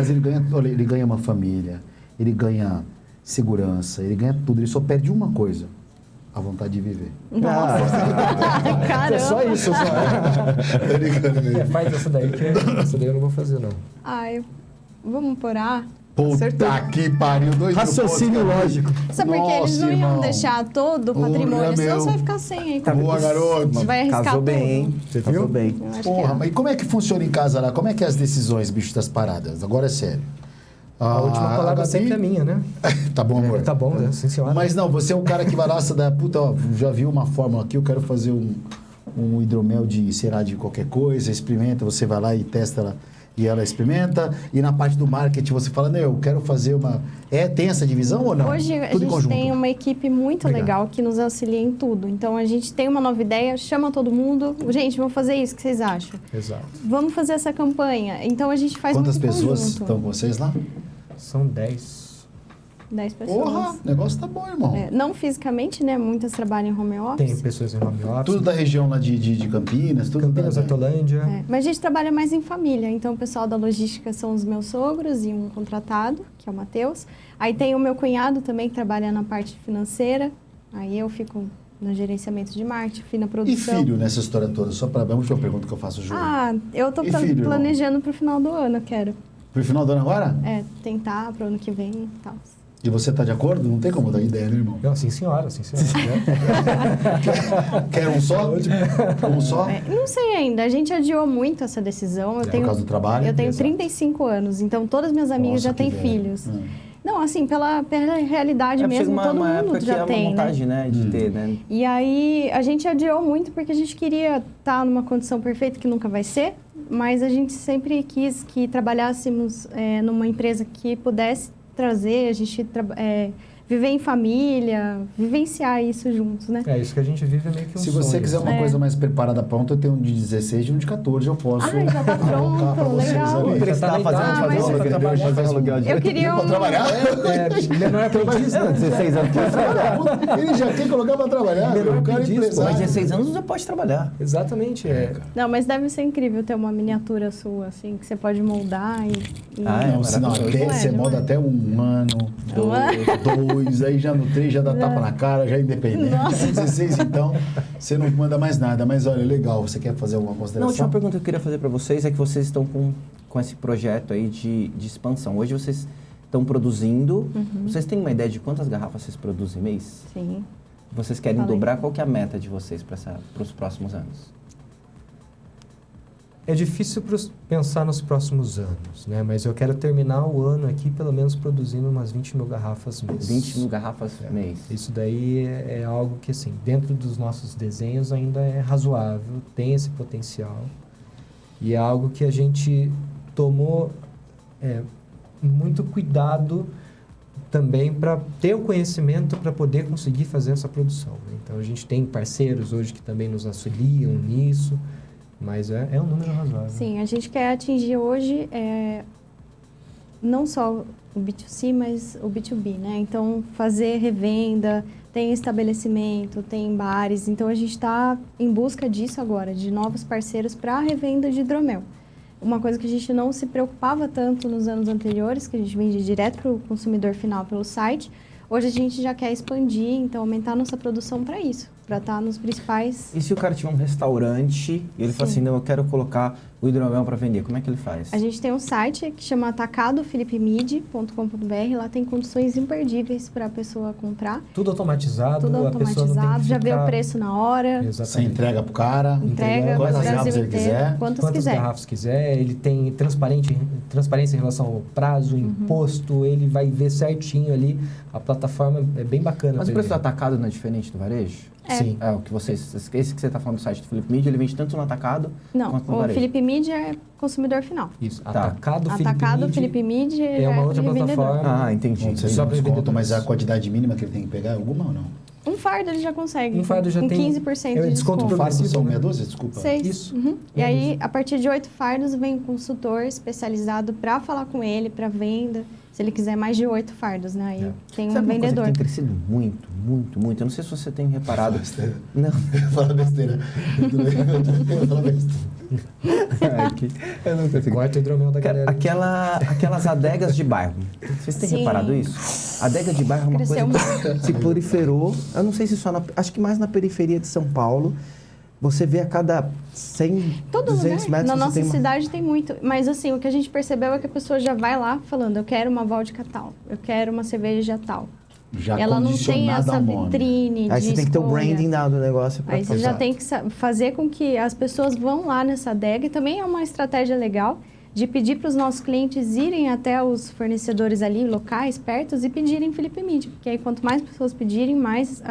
ele ganha uma família, ele ganha segurança, ele ganha tudo, ele só perde uma coisa. A vontade de viver. Nossa, caramba. É só isso, só. Faz essa daí, que essa daí eu não vou fazer, não. Ai, vamos por A? Puta que pariu, 2 Raciocínio lógico. Sabe por quê? Eles não iam irmão. deixar todo o Porra, patrimônio, senão meu. você vai ficar sem aí. Boa, garoto. Você vai arriscar Casou tudo. bem, hein? Você Casou viu? bem. Eu acho Porra, que mas e como é que funciona em casa lá? Como é que é as decisões, bicho, das paradas? Agora é sério. A última palavra Gabi- sempre é minha, né? Tá bom, amor. Tá bom, né? Sim, senhora. Mas não, você é um cara que vai lá, puta, ó, já viu uma fórmula aqui, eu quero fazer um hidromel de, sei lá, de qualquer coisa, experimenta, você vai lá e testa ela, e ela experimenta, e na parte do marketing você fala, não, eu quero fazer uma... tem essa divisão ou não? Hoje a Tudo em gente conjunto. tem uma equipe muito Legal. legal que nos auxilia em tudo. Então a gente tem uma nova ideia, chama todo mundo, gente, vamos fazer isso, o que vocês acham? Exato. Vamos fazer essa campanha. Então a gente faz Quantas muito em pessoas conjunto. estão com vocês lá? São 10. 10 pessoas. Porra, o negócio tá bom, irmão. Não fisicamente, né? Muitas trabalham em home office. Tem pessoas em home office. Tudo da região lá de Campinas, tudo Campinas, da... Hortolândia. Mas a gente trabalha mais em família. Então, o pessoal da logística são os meus sogros e um contratado, que é o Matheus. Aí tem o meu cunhado também, que trabalha na parte financeira. Aí eu fico no gerenciamento de marketing, fui na E produção. filho nessa história toda? Só para a última pergunta que eu faço, Ju. Eu tô E filho, planejando pro final do ano, eu quero. Pro final do ano agora? Tentar pro ano que vem e tal. E você tá de acordo? Não tem como dar ideia, né, irmão? Não, sim, senhora, sim, senhora. Quer um só? Um só? Não sei ainda, a gente adiou muito essa decisão. Por causa do trabalho? Eu tenho Exato. 35 anos, então todas as minhas amigas Nossa, já têm que velho. filhos. Não, assim, pela realidade mesmo, chega todo uma mundo época já que é tem, uma vontade, né? De ter, né? E aí, a gente adiou muito porque a gente queria estar numa condição perfeita, que nunca vai ser, mas a gente sempre quis que trabalhássemos numa empresa que pudesse trazer, a gente viver em família, vivenciar isso juntos, né? É isso que a gente vive meio que um Se sonho. você quiser uma coisa mais preparada pronta, eu tenho um de 16 e um de 14, eu posso Já tá colocar pra pronto, vocês legal. ali. Já tá fazer mas- um aluguel, fazer um aluguel de... Eu queria Pra trabalhar? Menor aprendiz, né? 16 anos. Ele já quer colocar pra trabalhar, Menor meu. O cara é aprendiz, pô. empresário. Mas 16 anos você pode trabalhar. Exatamente. Não, mas deve ser incrível ter uma miniatura sua, assim, que você pode moldar e... Não, se não, maravilhoso. até, você Não é? molda até um ano, dois, aí já no 3 já dá tapa na cara, já é independente. Nossa. 16, então, você não manda mais nada. Mas olha, legal, você quer fazer alguma Não, a consideração? última pergunta que eu queria fazer para vocês é que vocês estão com esse projeto aí de expansão. Hoje vocês estão produzindo. Vocês têm uma ideia de quantas garrafas vocês produzem mês? Sim. Vocês querem Falei. dobrar? Qual que é a meta de vocês para os próximos anos? É difícil pensar nos próximos anos, né? Mas eu quero terminar o ano aqui, pelo menos, produzindo umas 20 mil garrafas mês. 20 mil garrafas mês. Isso daí é algo que, assim, dentro dos nossos desenhos ainda é razoável, tem esse potencial. E é algo que a gente tomou muito cuidado também para ter o conhecimento para poder conseguir fazer essa produção, né? Então, a gente tem parceiros hoje que também nos auxiliam nisso, mas é um número razoável. Sim, a gente quer atingir hoje não só o B2C, mas o B2B, né? Então, fazer revenda, tem estabelecimento, tem bares. Então, a gente está em busca disso agora, de novos parceiros para a revenda de hidromel. Uma coisa que a gente não se preocupava tanto nos anos anteriores, que a gente vende direto para o consumidor final pelo site. Hoje a gente já quer expandir, então aumentar nossa produção para isso, para estar nos principais... E se o cara tiver um restaurante e ele fala assim, não, eu quero colocar o hidromel para vender, como é que ele faz? A gente tem um site que chama atacadofilipemid.com.br, lá tem condições imperdíveis para a pessoa comprar. Tudo automatizado, Tudo a pessoa não tem automatizado, que já vê ficar... o preço na hora, Você Exatamente. entrega pro cara, entrega quantas no garrafas Brasil ele inteiro, quiser. quantas quiser. garrafas quiser, ele tem transparência em relação ao prazo, imposto, ele vai ver certinho ali, a plataforma é bem bacana. Mas o pra preço do ele. atacado não é diferente do varejo? Sim. É, o que vocês... Esse que você está falando do site do Felipe Mídia, ele vende tanto no atacado Não, quanto no o varejo. Felipe Mid é consumidor final. Isso, Tá. Atacado Felipe Mid é uma outra revendedor. plataforma. Ah, entendi. Não sei Só se pra desconto, vendedores. mas a quantidade mínima que ele tem que pegar é alguma ou não? Um fardo ele já consegue. Um fardo já com tem- 15% é de desconto desconto. Fardos são né? meia dúzia? Desculpa. 6. Isso. E aí, a partir de 8 fardos, vem um consultor especializado para falar com ele, para venda. Se ele quiser mais de 8 fardos, né? Aí tem um Sabe uma coisa vendedor. que tem crescido muito, muito, muito? Eu não sei se você tem reparado. Besteira. Não. Fala besteira. Fala besteira. Eu não consigo. Corta o hidromel da galera. Aquelas adegas de bairro. Vocês têm Sim. reparado isso? Adega de bairro é uma Cresceu coisa que se proliferou. Eu não sei se só acho que mais na periferia de São Paulo. Você vê a cada 100, Todo 200 lugar. metros Na você nossa tem uma... cidade tem muito. Mas assim, o que a gente percebeu é que a pessoa já vai lá falando, eu quero uma vodka tal, eu quero uma cerveja tal. Já Ela não tem condicionada essa ao nome. vitrine Aí de você tem que ter o escolha. branding do negócio para Aí você já tem que fazer com que as pessoas vão lá nessa adega. E também é uma estratégia legal de pedir para os nossos clientes irem até os fornecedores ali, locais, pertos, e pedirem Felipe Midi. Porque aí quanto mais pessoas pedirem, mais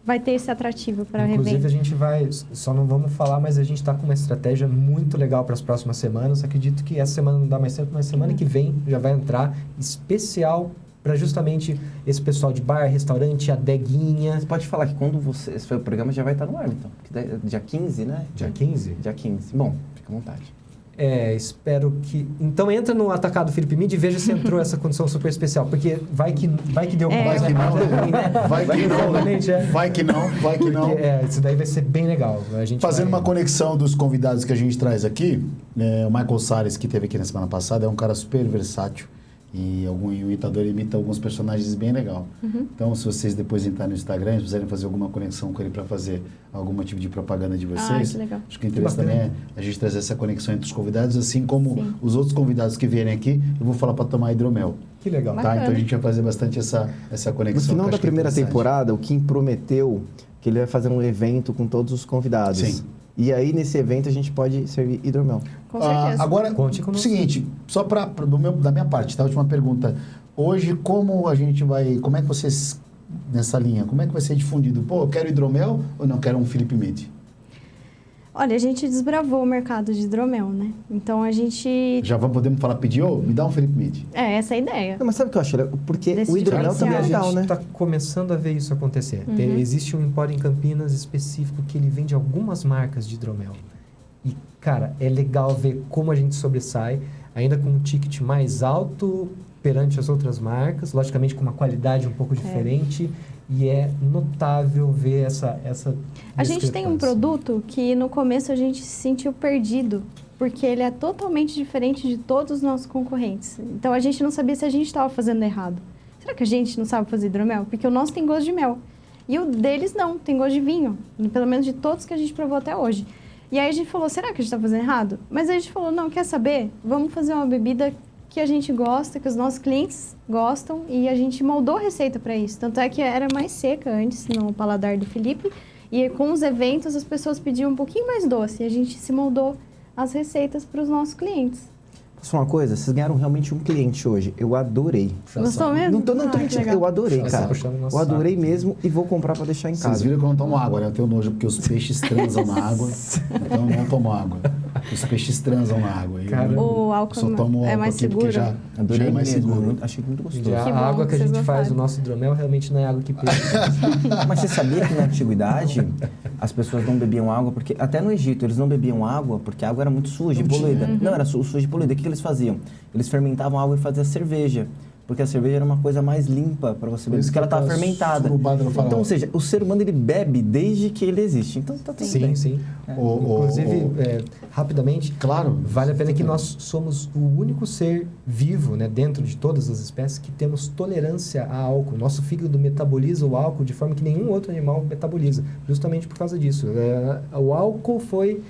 vai ter esse atrativo para Inclusive, revenda. a gente vai... Só não vamos falar, mas a gente está com uma estratégia muito legal para as próximas semanas. Acredito que essa semana não dá mais tempo, mas semana que vem já vai entrar especial para justamente esse pessoal de bar, restaurante, adeguinha. Você pode falar que quando esse foi o programa já vai estar no ar, então. Porque dia 15, né? Dia 15? Dia 15. Bom, fica à vontade. Espero que... Então entra no Atacado Felipe Midi e veja se entrou essa condição super especial, porque vai que deu alguma Vai coisa que não. errada. Vai que não. Provavelmente é. Vai que não. Vai que não. Isso daí vai ser bem legal. A gente Fazendo vai... uma conexão dos convidados que a gente traz aqui, o Michael Salles, que esteve aqui na semana passada, é um cara super versátil e o imitador imita alguns personagens bem legal. Então, se vocês depois entrarem no Instagram, se quiserem fazer alguma conexão com ele para fazer algum tipo de propaganda de vocês, que legal. acho que o interesse também é a gente trazer essa conexão entre os convidados, assim como Sim. os outros convidados que vierem aqui, eu vou falar para tomar hidromel. Que legal. Tá? Bacana. Então a gente vai fazer bastante essa No conexão. final que eu da acho que é primeira interessante. temporada, o Kim prometeu que ele vai fazer um evento com todos os convidados. Sim. E aí, nesse evento, a gente pode servir hidromel. Com certeza. Agora, Conte conosco. seguinte, só da minha parte, tá? Última pergunta. Hoje, como é que vocês, nessa linha, como é que vai ser difundido? Pô, eu quero hidromel ou não quero um Felipe Midi? Olha, a gente desbravou o mercado de hidromel, né? Então a gente... Já podemos falar, pedir, me dá um Felipe Midi. essa é a ideia. Não, mas sabe o que eu acho? Porque Desse o hidromel também é diferencial. legal, né? A gente está começando a ver isso acontecer. Existe um empório em Campinas específico que ele vende algumas marcas de hidromel. E, cara, é legal ver como a gente sobressai, ainda com um ticket mais alto perante as outras marcas, logicamente com uma qualidade um pouco diferente. E é notável ver essa A gente tem um discrepância. produto que no começo a gente se sentiu perdido, porque ele é totalmente diferente de todos os nossos concorrentes. Então a gente não sabia se a gente estava fazendo errado. Será que a gente não sabe fazer hidromel? Porque o nosso tem gosto de mel. E o deles não, tem gosto de vinho. Pelo menos de todos que a gente provou até hoje. E aí a gente falou, será que a gente está fazendo errado? Mas aí a gente falou, não, quer saber? Vamos fazer uma bebida que a gente gosta, que os nossos clientes gostam, e a gente moldou a receita para isso. Tanto é que era mais seca antes no paladar do Felipe, e com os eventos as pessoas pediam um pouquinho mais doce, e a gente se moldou as receitas para os nossos clientes. Posso falar uma coisa? Vocês ganharam realmente um cliente hoje. Eu adorei. Gostou mesmo? Não tô Ah, que mentindo. legal. Eu adorei, Nossa, cara. puxando nosso Eu adorei saco. mesmo e vou comprar pra deixar em Vocês casa. viram que eu não tomo água, né? Eu tenho nojo porque os peixes transam na água. Então eu não tomo água. Os peixes transam na água. Cara, O álcool só tomo é álcool mais aqui porque seguro? já Adorei é mais mesmo. seguro. Achei muito gostoso. Já Que a bom água que a que vocês gente faz, gostaram. o nosso hidromel, realmente não é água que peixe. Mas você sabia que na antiguidade as pessoas não bebiam água porque até no Egito eles não bebiam água porque a água era muito suja e poluída. Não, era suja e poluída. O que eles faziam? Eles fermentavam água e faziam cerveja. Porque a cerveja era uma coisa mais limpa para você beber, isso porque ela que estava tá fermentada. surubada no farol. Então, ou seja, o ser humano ele bebe desde que ele existe. Então tá tudo Sim, bem. sim. Inclusive, rapidamente, Claro. vale a pena que nós somos o único ser vivo, né, dentro de todas as espécies, que temos tolerância a álcool. Nosso fígado metaboliza o álcool de forma que nenhum outro animal metaboliza, justamente por causa disso. O álcool foi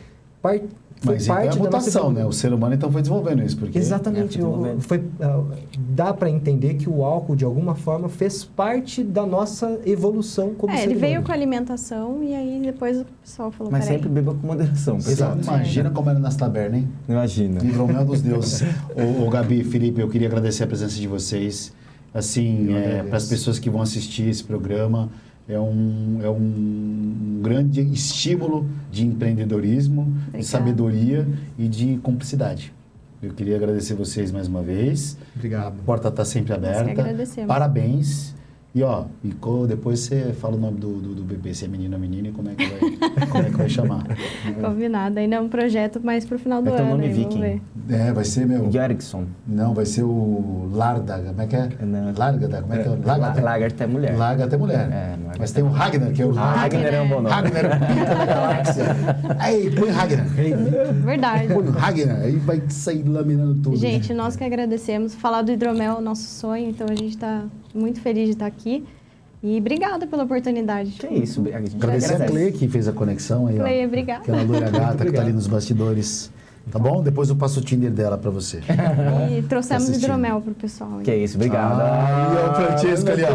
parte Mas então é da nossa mutação, evolução. né? O ser humano então foi desenvolvendo isso. Porque Exatamente. Dá para entender que o álcool, de alguma forma, fez parte da nossa evolução como ser ele veio humano. com a alimentação e aí depois o pessoal falou, Mas peraí. sempre beba com moderação. pessoal. Exato. Imagina como era nas tabernas, hein? Imagina. Hidromel dos deuses. Ô, Gabi, Felipe, eu queria agradecer a presença de vocês. Assim, para as pessoas que vão assistir esse programa, é um grande estímulo de empreendedorismo, de Obrigada. sabedoria e de cumplicidade. Eu queria agradecer vocês mais uma vez. Obrigado. A porta está sempre Nós que aberta. agradecemos. Parabéns. E ó, depois você fala o nome do bebê, se é menino ou menina e como é que vai chamar. Combinado. Ainda é um projeto mais pro final do Vai ter um ano. nome aí, vamos viking. ver. Vai ser meu... Jerickson. Não, vai ser o Larda, como é que é? Não. Largada, como é que é? Lagarta é mulher. Lagarta é mulher. não é Mas tem o Ragnar, que é o Ragnar é um bom nome. Ragnar, o pinta da galáxia. Aí, põe Ragnar. Verdade. Põe o Ragnar, aí vai sair laminando tudo. Gente, nós que agradecemos. Falar do hidromel é o nosso sonho, então a gente está muito feliz de estar aqui. E obrigada pela oportunidade. Que isso, a gente Agradecer a agradece. Clê que fez a conexão aí, ó. Clê, obrigada. Aquela loira gata que tá ali nos bastidores. Tá bom? Depois eu passo o Tinder dela pra você. E trouxemos Assistindo. hidromel pro pessoal. Que isso, obrigado. Ah, e ó, o Francesco ali, ó.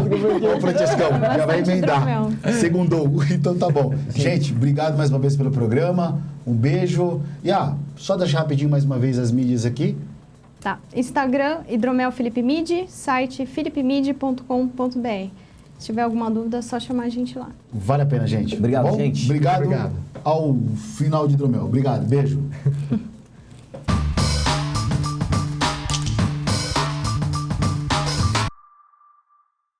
Ó, o Francescão, já vai Bastante emendar. hidromel. Segundou. Então tá bom. Gente, obrigado mais uma vez pelo programa. Um beijo. E só deixar rapidinho mais uma vez as mídias aqui. Tá. Instagram, Hidromel Felipe Midi, site philipemidi.com.br. Se tiver alguma dúvida, é só chamar a gente lá. Vale a pena, gente. Obrigado, Tá bom? gente. Obrigado Obrigado. ao final de hidromel. Obrigado. Beijo.